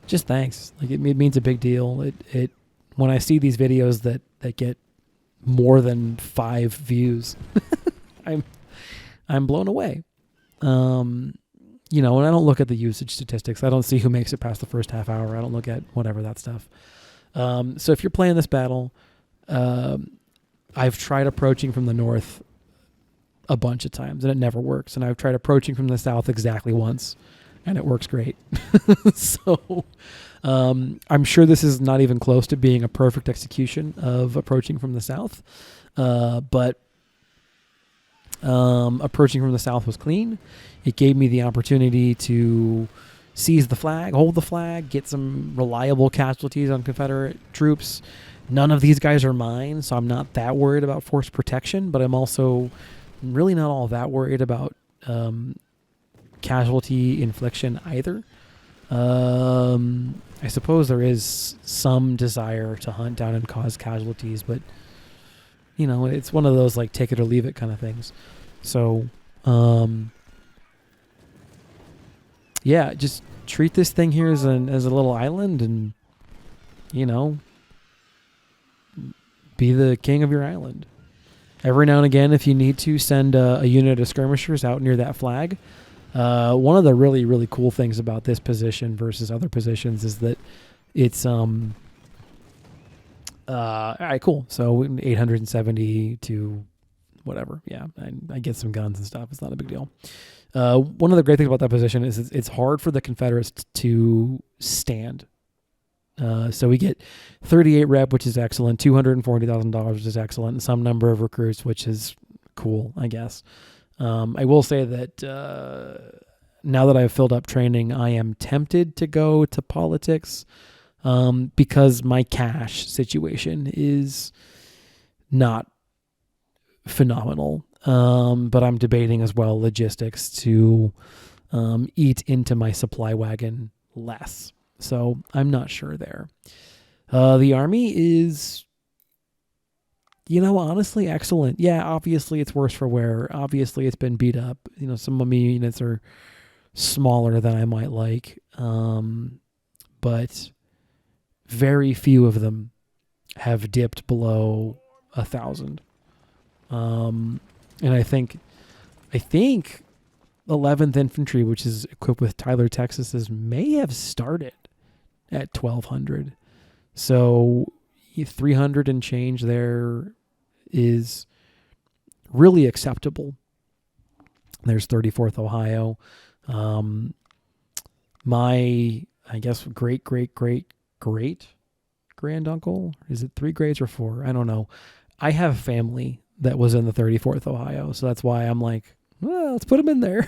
just thanks. Like it means a big deal. It when I see these videos that get more than 5 views, I'm blown away. And I don't look at the usage statistics. I don't see who makes it past the first half hour. I don't look at whatever that stuff. So if you're playing this battle, I've tried approaching from the north a bunch of times, and it never works. And I've tried approaching from the south exactly once, and it works great. So I'm sure this is not even close to being a perfect execution of approaching from the south, but approaching from the south was clean. It gave me the opportunity to seize the flag, hold the flag, get some reliable casualties on Confederate troops. None of these guys are mine, so I'm not that worried about force protection, but I'm also really not all that worried about casualty infliction either. I suppose there is some desire to hunt down and cause casualties, but it's one of those like take it or leave it kind of things. So yeah, just treat this thing here as a little island, and be the king of your island. Every now and again, if you need to, send a unit of skirmishers out near that flag. One of the really, really cool things about this position versus other positions is that it's all right, cool. So 870 to whatever. Yeah, I get some guns and stuff. It's not a big deal. One of the great things about that position is it's hard for the Confederates to stand. So we get 38 rep, which is excellent, $240,000, which is excellent, and some number of recruits, which is cool, I guess. I will say that now that I've filled up training, I am tempted to go to politics because my cash situation is not phenomenal. But I'm debating as well logistics to eat into my supply wagon less. So I'm not sure there. The Army is, honestly excellent. Yeah, obviously it's worse for wear. Obviously it's been beat up. Some of my units are smaller than I might like. But very few of them have dipped below 1,000. And I think 11th Infantry, which is equipped with Tyler Texas's, may have started at 1,200. So 300 and change there is really acceptable. There's 34th Ohio. My, I guess, great granduncle, is it 3 grades or 4? I don't know. I have family that was in the 34th Ohio, so that's why I'm like, well, let's put them in there.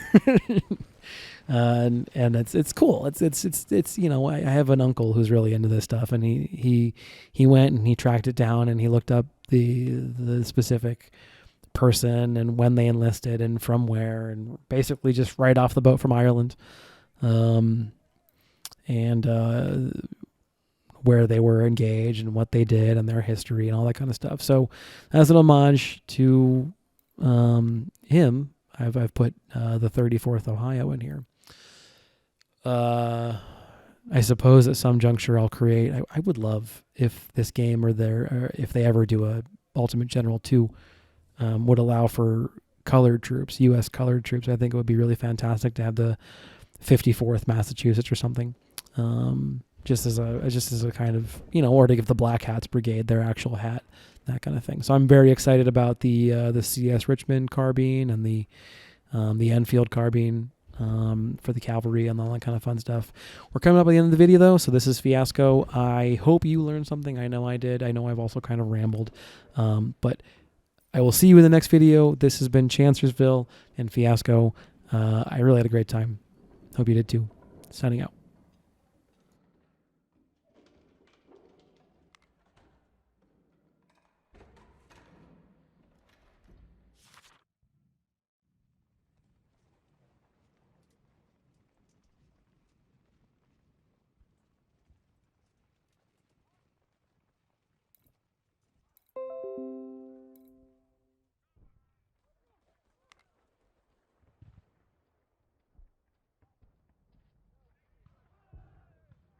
And it's cool. It's you know, I have an uncle who's really into this stuff, and he went and he tracked it down, and he looked up the specific person and when they enlisted and from where, and basically just right off the boat from Ireland, and where they were engaged and what they did and their history and all that kind of stuff. So as an homage to him, I've put the 34th Ohio in here. I suppose at some juncture I'll create. I would love if this game or if they ever do a Ultimate General 2, would allow for colored troops, U.S. colored troops. I think it would be really fantastic to have the 54th Massachusetts or something, just as a kind of, you know, or to give the Black Hats Brigade their actual hat, that kind of thing. So I'm very excited about the CS Richmond carbine and the Enfield carbine for the cavalry and all that kind of fun stuff. We're coming up at the end of the video, though, so this is Fiasco. I hope you learned something. I know I did. I know I've also kind of rambled, but I will see you in the next video. This has been Chancellorsville and Fiasco. I really had a great time. Hope you did too. Signing out.